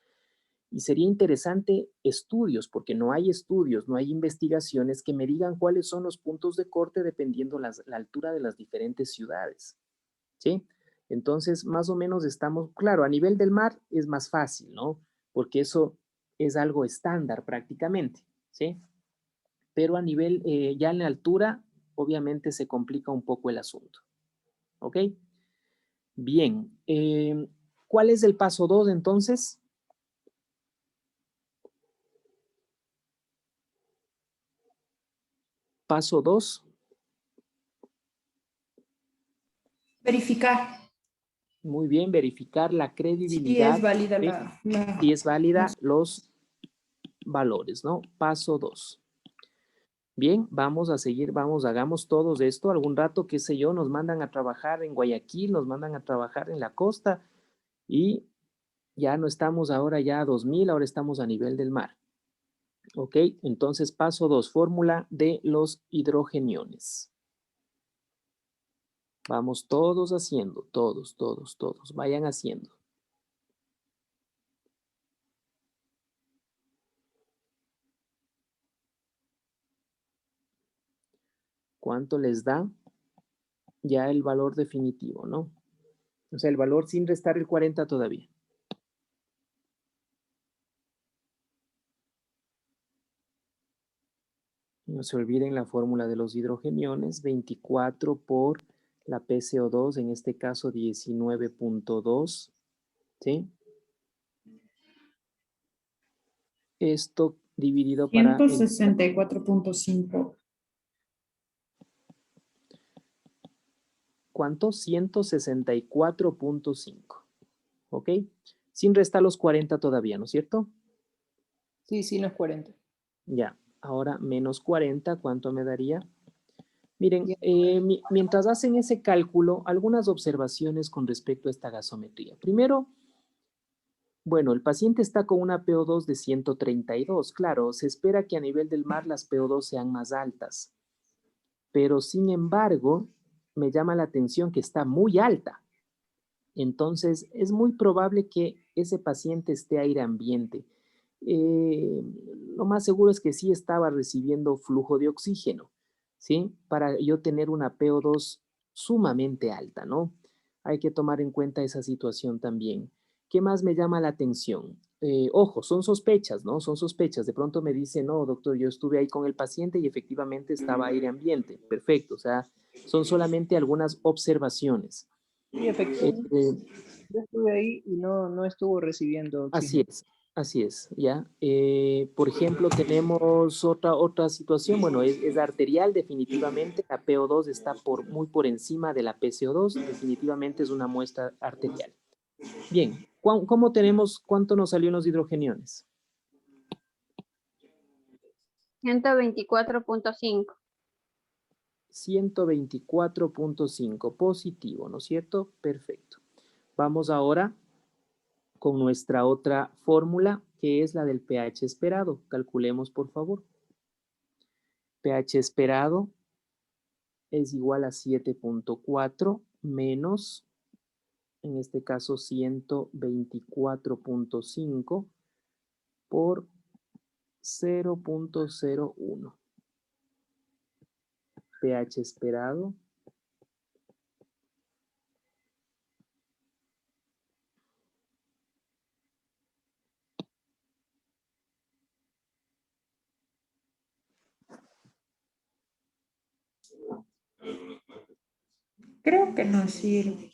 Y sería interesante estudios, porque no hay estudios, no hay investigaciones que me digan cuáles son los puntos de corte dependiendo la altura de las diferentes ciudades. ¿Sí? Entonces, más o menos estamos, claro, a nivel del mar es más fácil, ¿no? Porque eso es algo estándar prácticamente, ¿sí? Pero a nivel, ya en la altura, obviamente se complica un poco el asunto. ¿Ok? Bien. ¿Cuál es el paso 2 entonces? Paso 2. Verificar Muy bien, verificar la si credibilidad. es válida ¿Sí? Si es válida los valores, ¿no? Paso 2. Bien, vamos a seguir, hagamos todos esto. Algún rato, qué sé yo, nos mandan a trabajar en Guayaquil, nos mandan a trabajar en la costa y ya no estamos ahora ya a 2000, ahora estamos a nivel del mar. ¿Ok? Entonces, paso 2, fórmula de los hidrogeniones. Vamos todos haciendo, todos, vayan haciendo. ¿Cuánto les da ya el valor definitivo, no? O sea, el valor sin restar el 40 todavía. No se olviden la fórmula de los hidrogeniones, 24 por la PCO2, en este caso 19.2, ¿sí? Esto dividido para... 164.5. ¿Cuánto? 164.5. ¿Ok? Sin restar los 40 todavía, ¿no es cierto? Sí, sí, no es 40. Ya. Ahora menos 40, ¿cuánto me daría? Miren, mientras hacen ese cálculo, algunas observaciones con respecto a esta gasometría. Primero, bueno, el paciente está con una PO2 de 132. Claro, se espera que a nivel del mar las PO2 sean más altas. Pero sin embargo, me llama la atención que está muy alta. Entonces, es muy probable que ese paciente esté aire ambiente. Lo más seguro es que sí estaba recibiendo flujo de oxígeno, ¿sí? Para yo tener una PO2 sumamente alta, ¿no? Hay que tomar en cuenta esa situación también. ¿Qué más me llama la atención? Ojo, son sospechas, ¿no? Son sospechas. De pronto me dice, no, doctor, yo estuve ahí con el paciente y efectivamente estaba aire ambiente. Perfecto, o sea, son solamente algunas observaciones. Sí, efectivamente. Yo estuve ahí y no estuvo recibiendo oxígeno. Así es, ¿ya? Por ejemplo, tenemos otra situación, bueno, es arterial definitivamente, la PO2 está muy por encima de la PCO2, definitivamente es una muestra arterial. Bien, ¿cómo tenemos, cuánto nos salió en los hidrogeniones? 124.5. 124.5, positivo, ¿no es cierto? Perfecto. Vamos ahora con nuestra otra fórmula, que es la del pH esperado. Calculemos, por favor. pH esperado es igual a 7.4 menos, en este caso, 124.5 por 0.01. pH esperado. Creo que no sirve.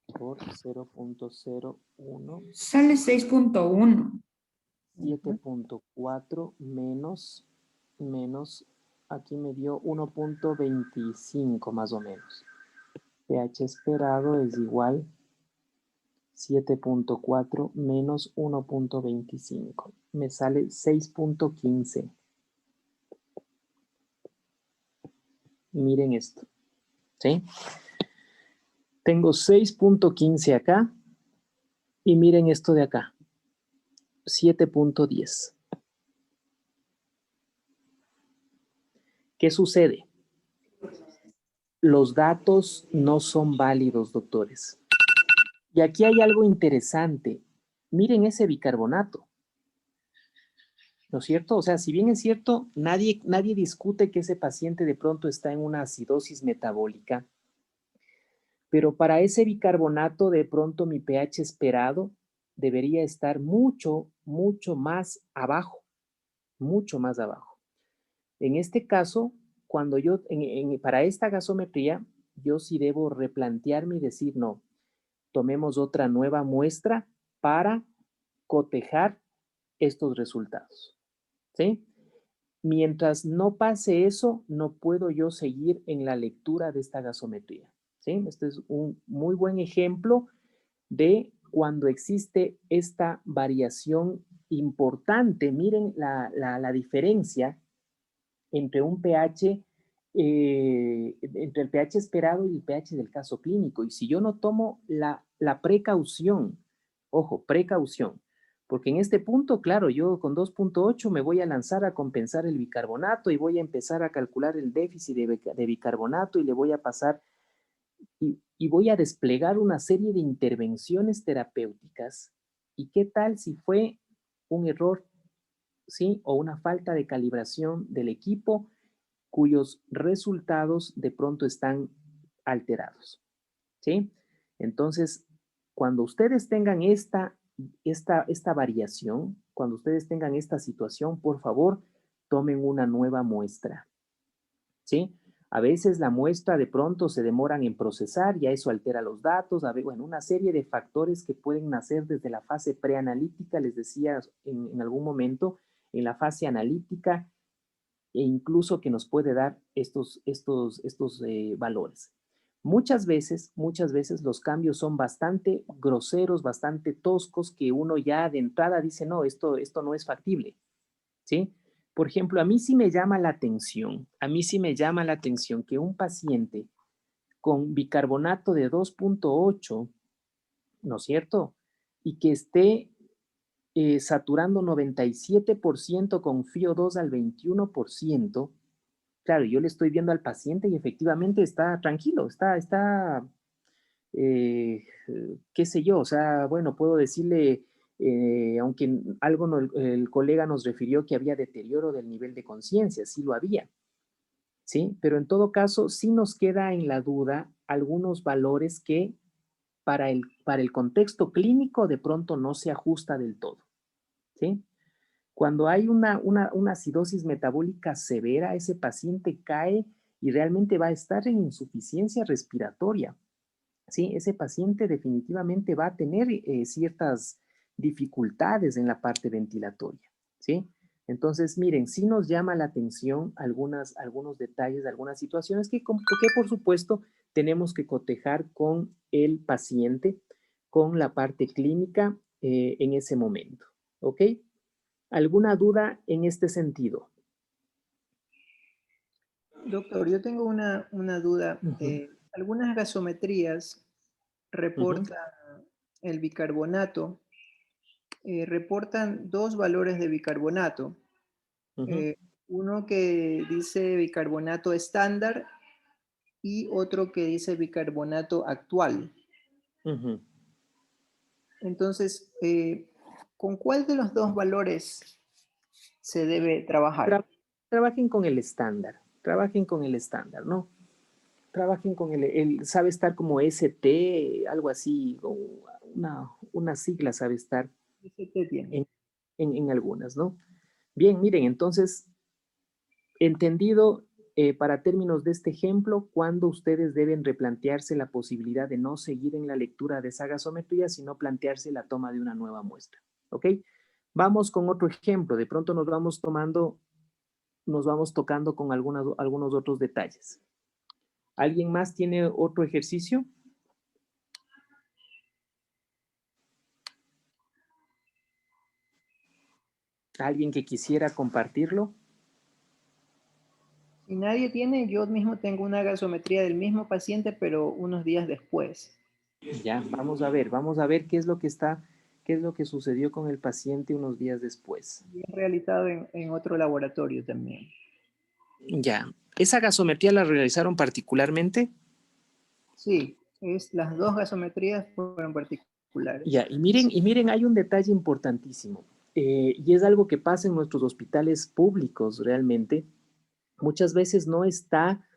Por 0.01. Sale 6.1. 7.4 menos, aquí me dio 1.25 más o menos. pH esperado es igual 7.4 menos 1.25. Me sale 6.15. Miren esto. ¿Sí? Tengo 6.15 acá. Y miren esto de acá. 7.10. ¿Qué sucede? Los datos no son válidos, doctores. Y aquí hay algo interesante. Miren ese bicarbonato. ¿No es cierto? O sea, si bien es cierto, nadie discute que ese paciente de pronto está en una acidosis metabólica, pero para ese bicarbonato de pronto mi pH esperado debería estar mucho, mucho más abajo, mucho más abajo. En este caso, cuando yo, para esta gasometría, yo sí debo replantearme y decir, no, tomemos otra nueva muestra para cotejar estos resultados, ¿sí? Mientras no pase eso, no puedo yo seguir en la lectura de esta gasometría, ¿sí? Este es un muy buen ejemplo de cuando existe esta variación importante. Miren la diferencia entre un pH, entre el pH esperado y el pH del caso clínico. Y si yo no tomo la precaución, ojo, precaución, porque en este punto, claro, yo con 2.8 me voy a lanzar a compensar el bicarbonato y voy a empezar a calcular el déficit de bicarbonato y le voy a pasar y voy a desplegar una serie de intervenciones terapéuticas. ¿Y qué tal si fue un error, sí, o una falta de calibración del equipo cuyos resultados de pronto están alterados, ¿sí? Entonces, cuando ustedes tengan esta variación, cuando ustedes tengan esta situación, por favor, tomen una nueva muestra, ¿sí? A veces la muestra de pronto se demoran en procesar, ya eso altera los datos, bueno, una serie de factores que pueden nacer desde la fase preanalítica, les decía en algún momento, en la fase analítica, e incluso que nos puede dar estos valores. Muchas veces los cambios son bastante groseros, bastante toscos, que uno ya de entrada dice, no, esto no es factible, ¿sí? Por ejemplo, a mí sí me llama la atención que un paciente con bicarbonato de 2.8, ¿no es cierto? Y que esté saturando 97% con FiO2 al 21%, claro, yo le estoy viendo al paciente y efectivamente está tranquilo, está qué sé yo, o sea, bueno, puedo decirle, aunque algo el colega nos refirió que había deterioro del nivel de conciencia, sí lo había, ¿sí? Pero en todo caso, sí nos queda en la duda algunos valores que para el contexto clínico de pronto no se ajusta del todo, ¿sí? Cuando hay una acidosis metabólica severa, ese paciente cae y realmente va a estar en insuficiencia respiratoria, ¿sí? Ese paciente definitivamente va a tener ciertas dificultades en la parte ventilatoria, ¿sí? Entonces, miren, sí nos llama la atención algunos detalles, algunas situaciones que por supuesto tenemos que cotejar con el paciente, con la parte clínica en ese momento, ¿ok? ¿Alguna duda en este sentido? Doctor, yo tengo una duda. Algunas gasometrías reportan el bicarbonato, reportan dos valores de bicarbonato. Uno que dice bicarbonato estándar y otro que dice bicarbonato actual. Entonces, ¿con cuál de los dos valores se debe trabajar? Trabajen con el estándar, ¿no? Trabajen con sabe estar como ST, algo así, o una sigla sabe estar ST tiene. En algunas, ¿no? Bien, miren, entonces, entendido para términos de este ejemplo, cuando ustedes deben replantearse la posibilidad de no seguir en la lectura de esa gasometría, sino plantearse la toma de una nueva muestra, ¿ok? Vamos con otro ejemplo, de pronto nos vamos tocando con algunos otros detalles. ¿Alguien más tiene otro ejercicio? ¿Alguien que quisiera compartirlo? Si nadie tiene, yo mismo tengo una gasometría del mismo paciente, pero unos días después. Ya, vamos a ver qué es lo que sucedió con el paciente unos días después. Y es realizado en otro laboratorio también. Ya, ¿esa gasometría la realizaron particularmente? Sí, las dos gasometrías fueron particulares. Ya, y miren, hay un detalle importantísimo, y es algo que pasa en nuestros hospitales públicos realmente. Muchas veces no está,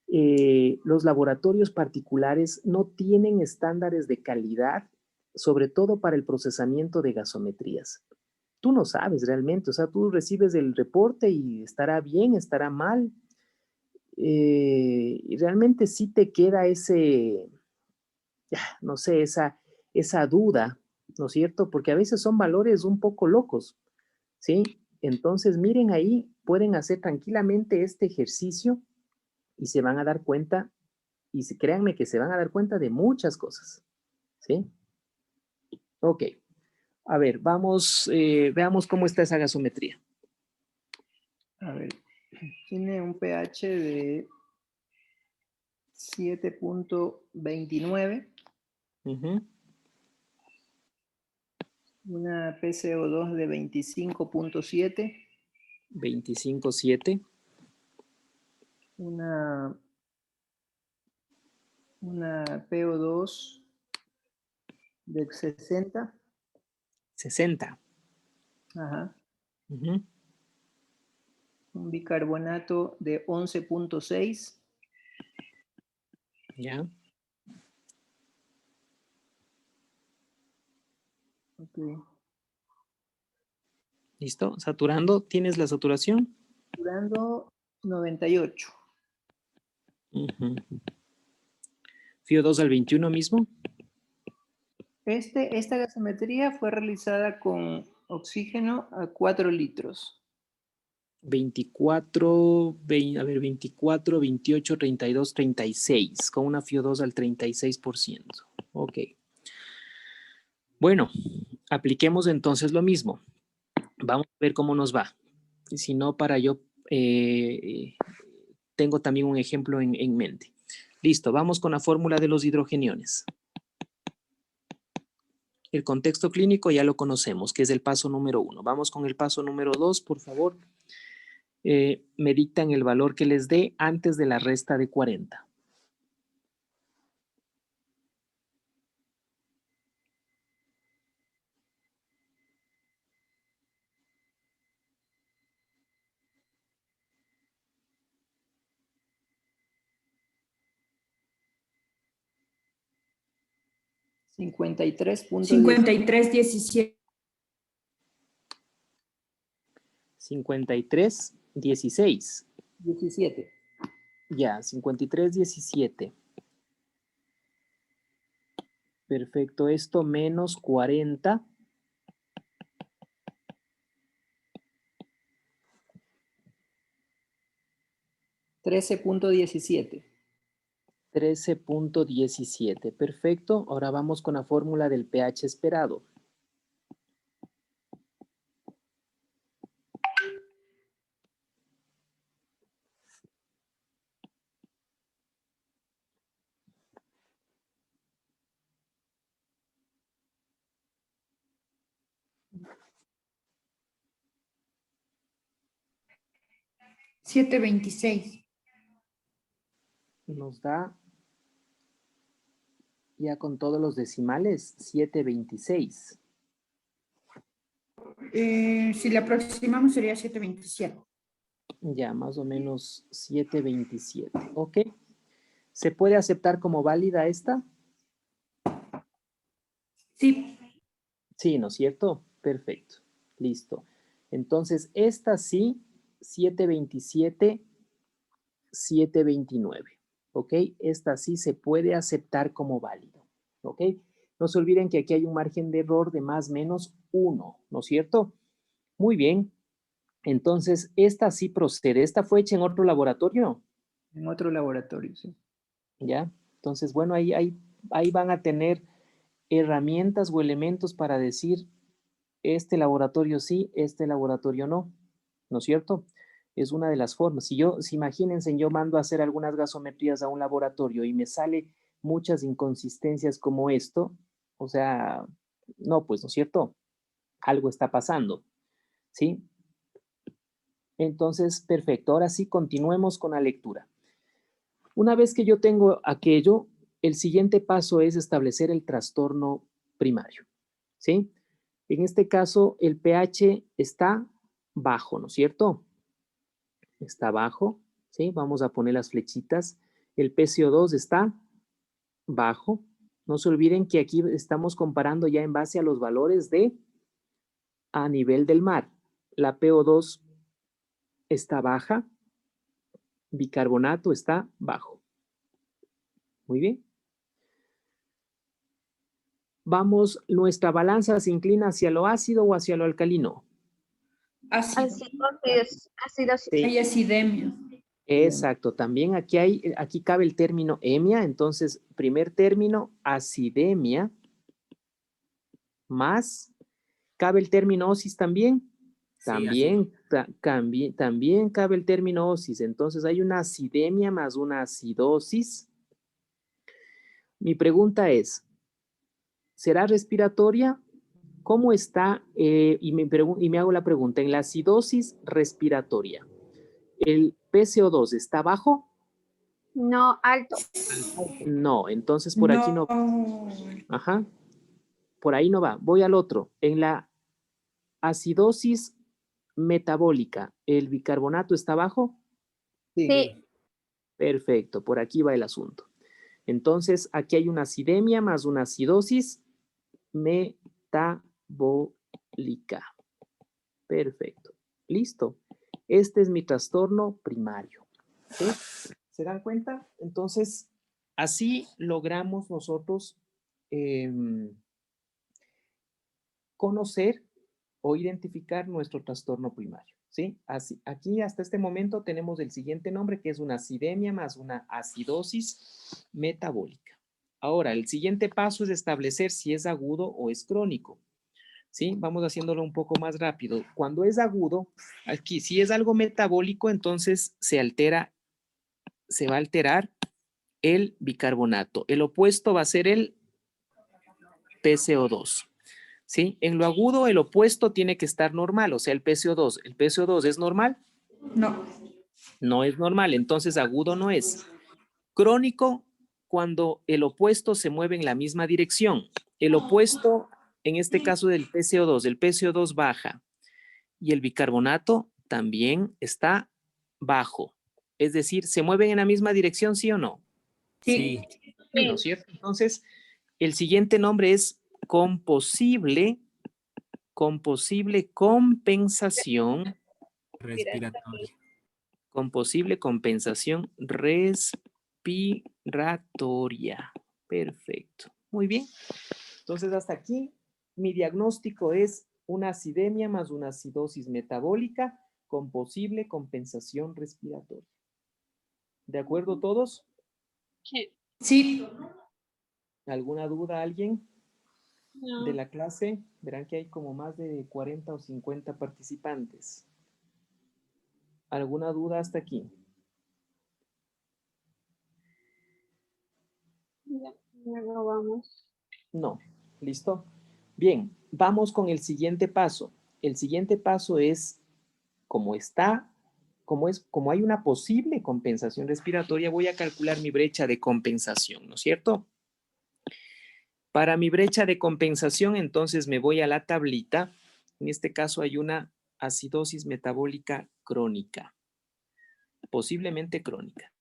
los laboratorios particulares no tienen estándares de calidad, sobre todo para el procesamiento de gasometrías. Tú no sabes realmente, o sea, tú recibes el reporte y estará bien, estará mal. y realmente sí te queda ese, no sé, esa duda, ¿no es cierto? Porque a veces son valores un poco locos, ¿sí? Entonces, miren ahí, pueden hacer tranquilamente este ejercicio y se van a dar cuenta, créanme que se van a dar cuenta de muchas cosas, ¿sí? Ok, a ver, vamos, veamos cómo está esa gasometría. A ver, tiene un pH de 7.29, una PCO2 de 25.7, 25.7, una PO2 de 60. 60. Ajá. Ujú. Un bicarbonato de 11.6. Ya. Okay. ¿Listo? Saturando, ¿tienes la saturación? Saturando 98. Ujú. Fío 2 al 21 mismo. Esta gasometría fue realizada con oxígeno a 4 litros. 24, 24, 28, 32, 36, con una FIO 2 al 36%. Ok. Bueno, apliquemos entonces lo mismo. Vamos a ver cómo nos va. Y si no, para yo, tengo también un ejemplo en mente. Listo, vamos con la fórmula de los hidrogeniones. El contexto clínico ya lo conocemos, que es el paso número 1. Vamos con el paso número 2, por favor. Me dictan el valor que les dé antes de la resta de 40. $53.17. 53.16. 17. Ya, 53.17. Perfecto, esto menos 40. 13.17. 13.17. Perfecto, ahora vamos con la fórmula del pH esperado. $7.26. Nos da, ya con todos los decimales, 7.26. Si le aproximamos sería 7.27. Ya, más o menos 7.27. Ok. ¿Se puede aceptar como válida esta? Sí. Sí, ¿no es cierto? Perfecto. Listo. Entonces, esta sí, 7.27, 7.29. ¿Ok? Esta sí se puede aceptar como válido. ¿Ok? No se olviden que aquí hay un margen de error de más o menos 1, ¿no es cierto? Muy bien. Entonces, esta sí procede. ¿Esta fue hecha en otro laboratorio? En otro laboratorio, sí. ¿Ya? Entonces, bueno, ahí van a tener herramientas o elementos para decir este laboratorio sí, este laboratorio no, ¿no es cierto? Es una de las formas. Si imagínense, yo mando a hacer algunas gasometrías a un laboratorio y me sale muchas inconsistencias como esto, o sea, no, pues, ¿no es cierto? Algo está pasando, ¿sí? Entonces, perfecto. Ahora sí, continuemos con la lectura. Una vez que yo tengo aquello, el siguiente paso es establecer el trastorno primario, ¿sí? En este caso, el pH está bajo, ¿no es cierto? Está bajo, ¿sí? Vamos a poner las flechitas. El PCO2 está bajo. No se olviden que aquí estamos comparando ya en base a los valores a nivel del mar. La PO2 está baja, bicarbonato está bajo. Muy bien. Vamos, ¿nuestra balanza se inclina hacia lo ácido o hacia lo alcalino? Ácido. Acidosis. Sí. Hay acidemia. Exacto, también aquí cabe el término emia, entonces primer término acidemia más, ¿cabe el término osis también? Sí, También cabe el término osis, entonces hay una acidemia más una acidosis. Mi pregunta es, ¿será respiratoria? ¿Cómo está? Y me hago la pregunta, en la acidosis respiratoria, ¿el PCO2 está bajo? No, alto. No, entonces por aquí no. Ajá, por ahí no va. Voy al otro. En la acidosis metabólica, ¿el bicarbonato está bajo? Sí. Perfecto, por aquí va el asunto. Entonces, aquí hay una acidemia más una acidosis metabólica. Perfecto. Listo. Este es mi trastorno primario. ¿Sí? ¿Se dan cuenta? Entonces, así logramos nosotros conocer o identificar nuestro trastorno primario. ¿Sí? Así, aquí hasta este momento tenemos el siguiente nombre, que es una acidemia más una acidosis metabólica. Ahora, el siguiente paso es establecer si es agudo o es crónico. ¿Sí? Vamos haciéndolo un poco más rápido. Cuando es agudo, aquí, si es algo metabólico, entonces se va a alterar el bicarbonato. El opuesto va a ser el PCO2. ¿Sí? En lo agudo, el opuesto tiene que estar normal, o sea, el PCO2. ¿El PCO2 es normal? No. No es normal, entonces agudo no es. Crónico, cuando el opuesto se mueve en la misma dirección. El opuesto, en este caso del PCO2, el PCO2 baja y el bicarbonato también está bajo. Es decir, ¿se mueven en la misma dirección, sí o no? Sí. Sí, ¿no es cierto? Entonces, el siguiente nombre es con posible compensación Respiratoria. con posible compensación respiratoria. Perfecto. Muy bien. Entonces, hasta aquí mi diagnóstico es una acidemia más una acidosis metabólica con posible compensación respiratoria. ¿De acuerdo todos? Sí. ¿Alguna duda alguien No. de la clase? Verán que hay como más de 40 o 50 participantes. ¿Alguna duda hasta aquí? Ya, luego vamos. No. ¿Listo? Bien, vamos con el siguiente paso. El siguiente paso es, como hay una posible compensación respiratoria, voy a calcular mi brecha de compensación, ¿no es cierto? Para mi brecha de compensación, entonces me voy a la tablita. En este caso hay una acidosis metabólica crónica, posiblemente crónica.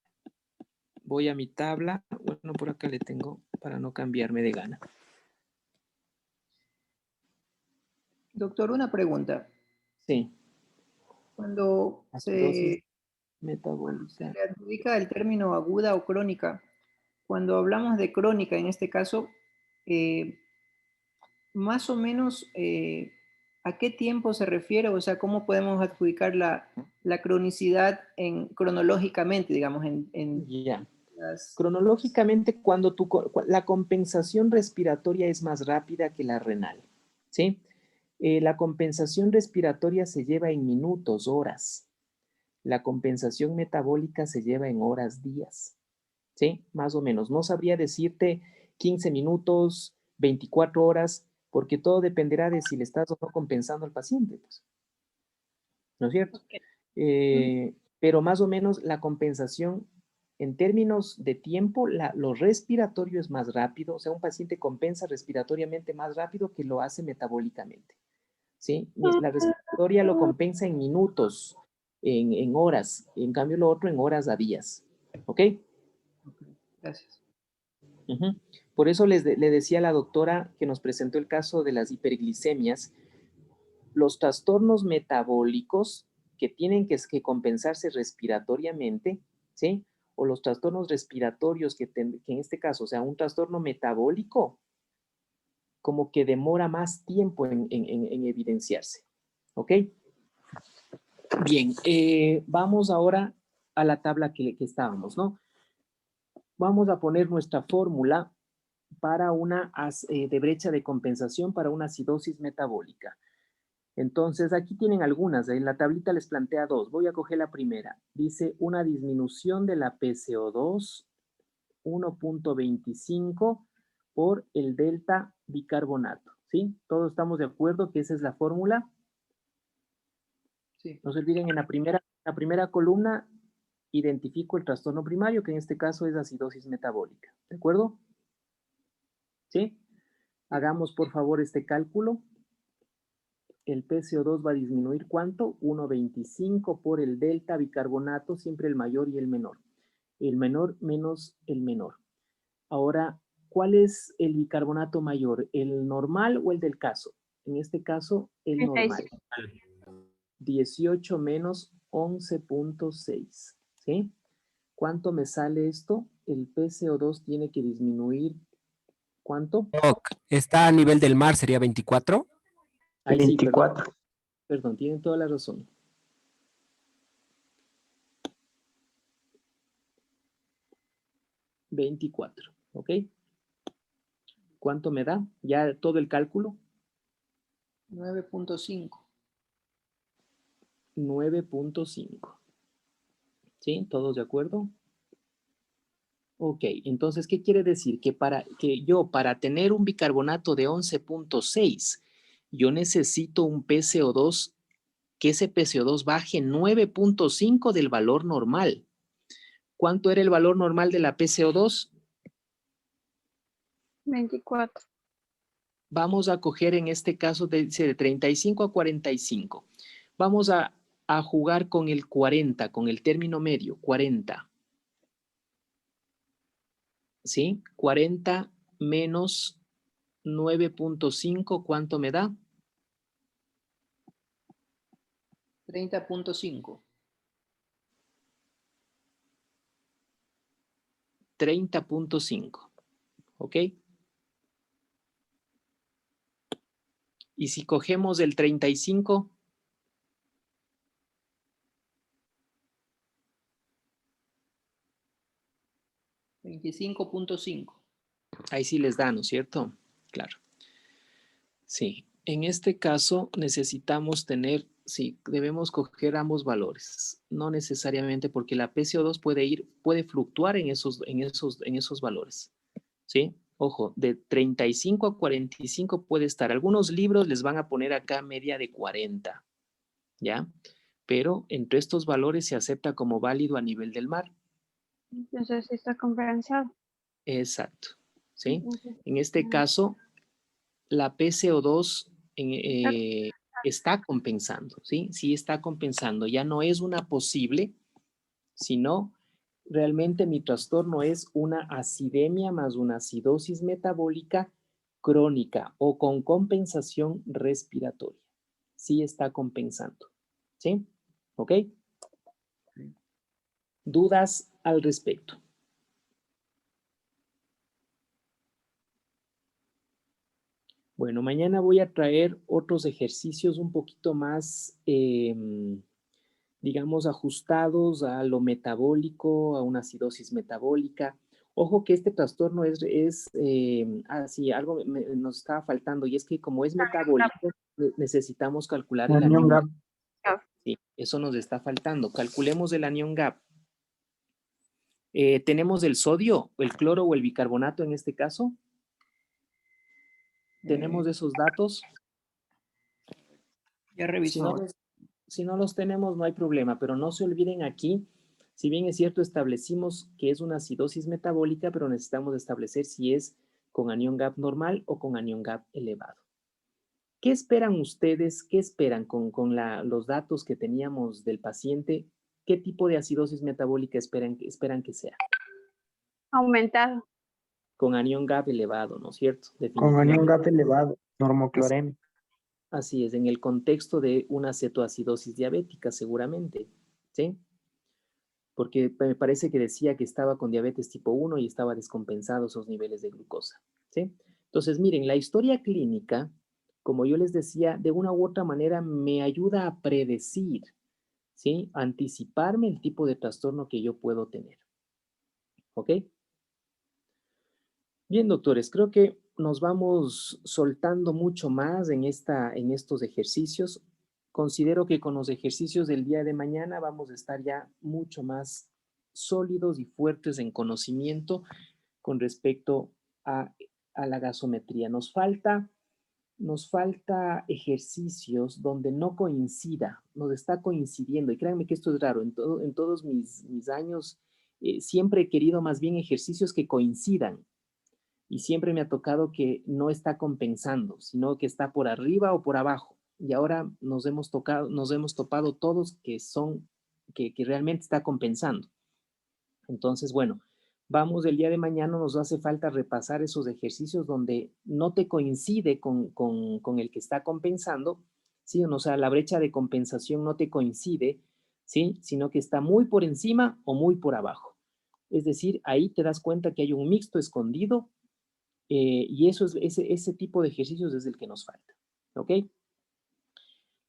Voy a mi tabla. Bueno, por acá le tengo para no cambiarme de gana. Doctor, una pregunta. Sí. Cuando Acidosis se metabólica. le adjudica el término aguda o crónica, cuando hablamos de crónica en este caso, más o menos ¿a qué tiempo se refiere? O sea, ¿cómo podemos adjudicar la cronicidad cronológicamente, digamos, Ya. las... Cronológicamente, cuando la compensación respiratoria es más rápida que la renal, ¿sí? La compensación respiratoria se lleva en minutos, horas. La compensación metabólica se lleva en horas, días, ¿sí? Más o menos. No sabría decirte 15 minutos, 24 horas, porque todo dependerá de si le estás o no compensando al paciente, pues. ¿No es cierto? Pero más o menos la compensación en términos de tiempo, lo respiratorio es más rápido, o sea, un paciente compensa respiratoriamente más rápido que lo hace metabólicamente, ¿sí? La respiratoria lo compensa en minutos, en horas, en cambio lo otro en horas a días, ¿ok? Gracias. Por eso le decía a la doctora que nos presentó el caso de las hiperglicemias, los trastornos metabólicos que tienen que compensarse respiratoriamente ¿sí? O los trastornos respiratorios que en este caso, o sea, un trastorno metabólico, como que demora más tiempo en evidenciarse, ¿ok? Bien, vamos ahora a la tabla que estábamos, ¿no? Vamos a poner nuestra fórmula para una de brecha de compensación para una acidosis metabólica. Entonces, aquí tienen algunas. En la tablita les plantea dos. Voy a coger la primera. Dice una disminución de la PCO2 1.25 por el delta bicarbonato. ¿Sí? ¿Todos estamos de acuerdo que esa es la fórmula? Sí. No se olviden, en la primera columna identifico el trastorno primario, que en este caso es acidosis metabólica. ¿De acuerdo? ¿Sí? Hagamos, por favor, este cálculo. El PCO2 va a disminuir, ¿cuánto? 1.25 por el delta bicarbonato, siempre el mayor y el menor. El menor menos el menor. Ahora, ¿cuál es el bicarbonato mayor? ¿El normal o el del caso? En este caso, el normal. 18 menos 11.6. ¿Sí? ¿Cuánto me sale esto? El PCO2 tiene que disminuir, ¿cuánto? Está a nivel del mar, sería 24. Ahí sí, 24. perdón, tienen toda la razón. $24, ¿ok? ¿Cuánto me da? Ya todo el cálculo. 9.5. 9.5. ¿Sí? ¿Todos de acuerdo? Ok, entonces, ¿qué quiere decir? Que para tener un bicarbonato de 11.6, yo necesito un PCO2, que ese PCO2 baje 9.5 del valor normal. ¿Cuánto era el valor normal de la PCO2? 24. Vamos a coger en este caso de 35 a 45. Vamos a jugar con el 40, con el término medio, 40. ¿Sí? 40 menos 9.5, ¿cuánto me da? 30.5. 30.5. ¿Ok? Y si cogemos el 35, $25.5. ahí sí les da, ¿no es cierto? Claro. Sí, en este caso necesitamos tener, sí, debemos coger ambos valores. No necesariamente porque la PCO2 puede fluctuar en esos valores. ¿Sí? Ojo, de 35 a 45 puede estar. Algunos libros les van a poner acá media de 40, ¿ya? Pero entre estos valores se acepta como válido a nivel del mar. Entonces sí está compensado. Exacto, ¿sí? Entonces, En este caso, la PCO2 está compensando, ¿sí? Sí está compensando. Ya no es una posible, sino realmente mi trastorno es una acidemia más una acidosis metabólica crónica o con compensación respiratoria. Sí está compensando, ¿sí? ¿Ok? ¿Dudas al respecto? Bueno, mañana voy a traer otros ejercicios un poquito más, digamos, ajustados a lo metabólico, a una acidosis metabólica. Ojo que este trastorno sí, algo nos estaba faltando, y es que como es metabólico, necesitamos calcular el Anion anión gap. Sí, eso nos está faltando. Calculemos el anión gap. ¿Tenemos el sodio, el cloro o el bicarbonato en este caso? ¿Tenemos esos datos? Ya revisó. Si no los tenemos, no hay problema, pero no se olviden aquí, si bien es cierto, establecimos que es una acidosis metabólica, pero necesitamos establecer si es con anión gap normal o con anión gap elevado. ¿Qué esperan ustedes? ¿Qué esperan con los datos que teníamos del paciente? ¿Qué tipo de acidosis metabólica esperan que sea? aumentado. Con anión gap elevado, ¿no es cierto? Con anión Definitivamente. gap elevado, normocloremia. Así es, en el contexto de una cetoacidosis diabética, seguramente, ¿sí? porque me parece que decía que estaba con diabetes tipo 1 y estaba descompensado esos niveles de glucosa, ¿sí? Entonces, miren, la historia clínica, como yo les decía, de una u otra manera me ayuda a predecir, ¿sí? Anticiparme el tipo de trastorno que yo puedo tener, ¿ok? Bien, doctores, creo que nos vamos soltando mucho más en estos ejercicios. Considero que con los ejercicios del día de mañana vamos a estar ya mucho más sólidos y fuertes en conocimiento con respecto a la gasometría. Nos falta ejercicios donde no coincida, nos está coincidiendo. Y créanme que esto es raro. En todos mis años siempre he querido más bien ejercicios que coincidan. Y siempre me ha tocado que no está compensando, sino que está por arriba o por abajo. Y ahora nos hemos topado todos que realmente está compensando. Entonces, bueno, vamos el día de mañana, nos hace falta repasar esos ejercicios donde no te coincide con el que está compensando, ¿sí? O sea, la brecha de compensación no te coincide, ¿sí? Sino que está muy por encima o muy por abajo. Es decir, ahí te das cuenta que hay un mixto escondido. Y ese tipo de ejercicios es el que nos falta, ¿ok?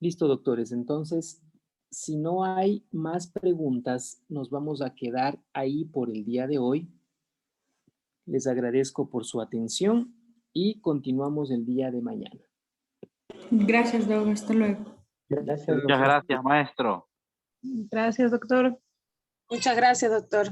Listo, doctores. Entonces, si no hay más preguntas, nos vamos a quedar ahí por el día de hoy. Les agradezco por su atención y continuamos el día de mañana. Gracias, Doug. Hasta luego. Gracias, Muchas gracias, maestro. Gracias, doctor. Muchas gracias, doctor.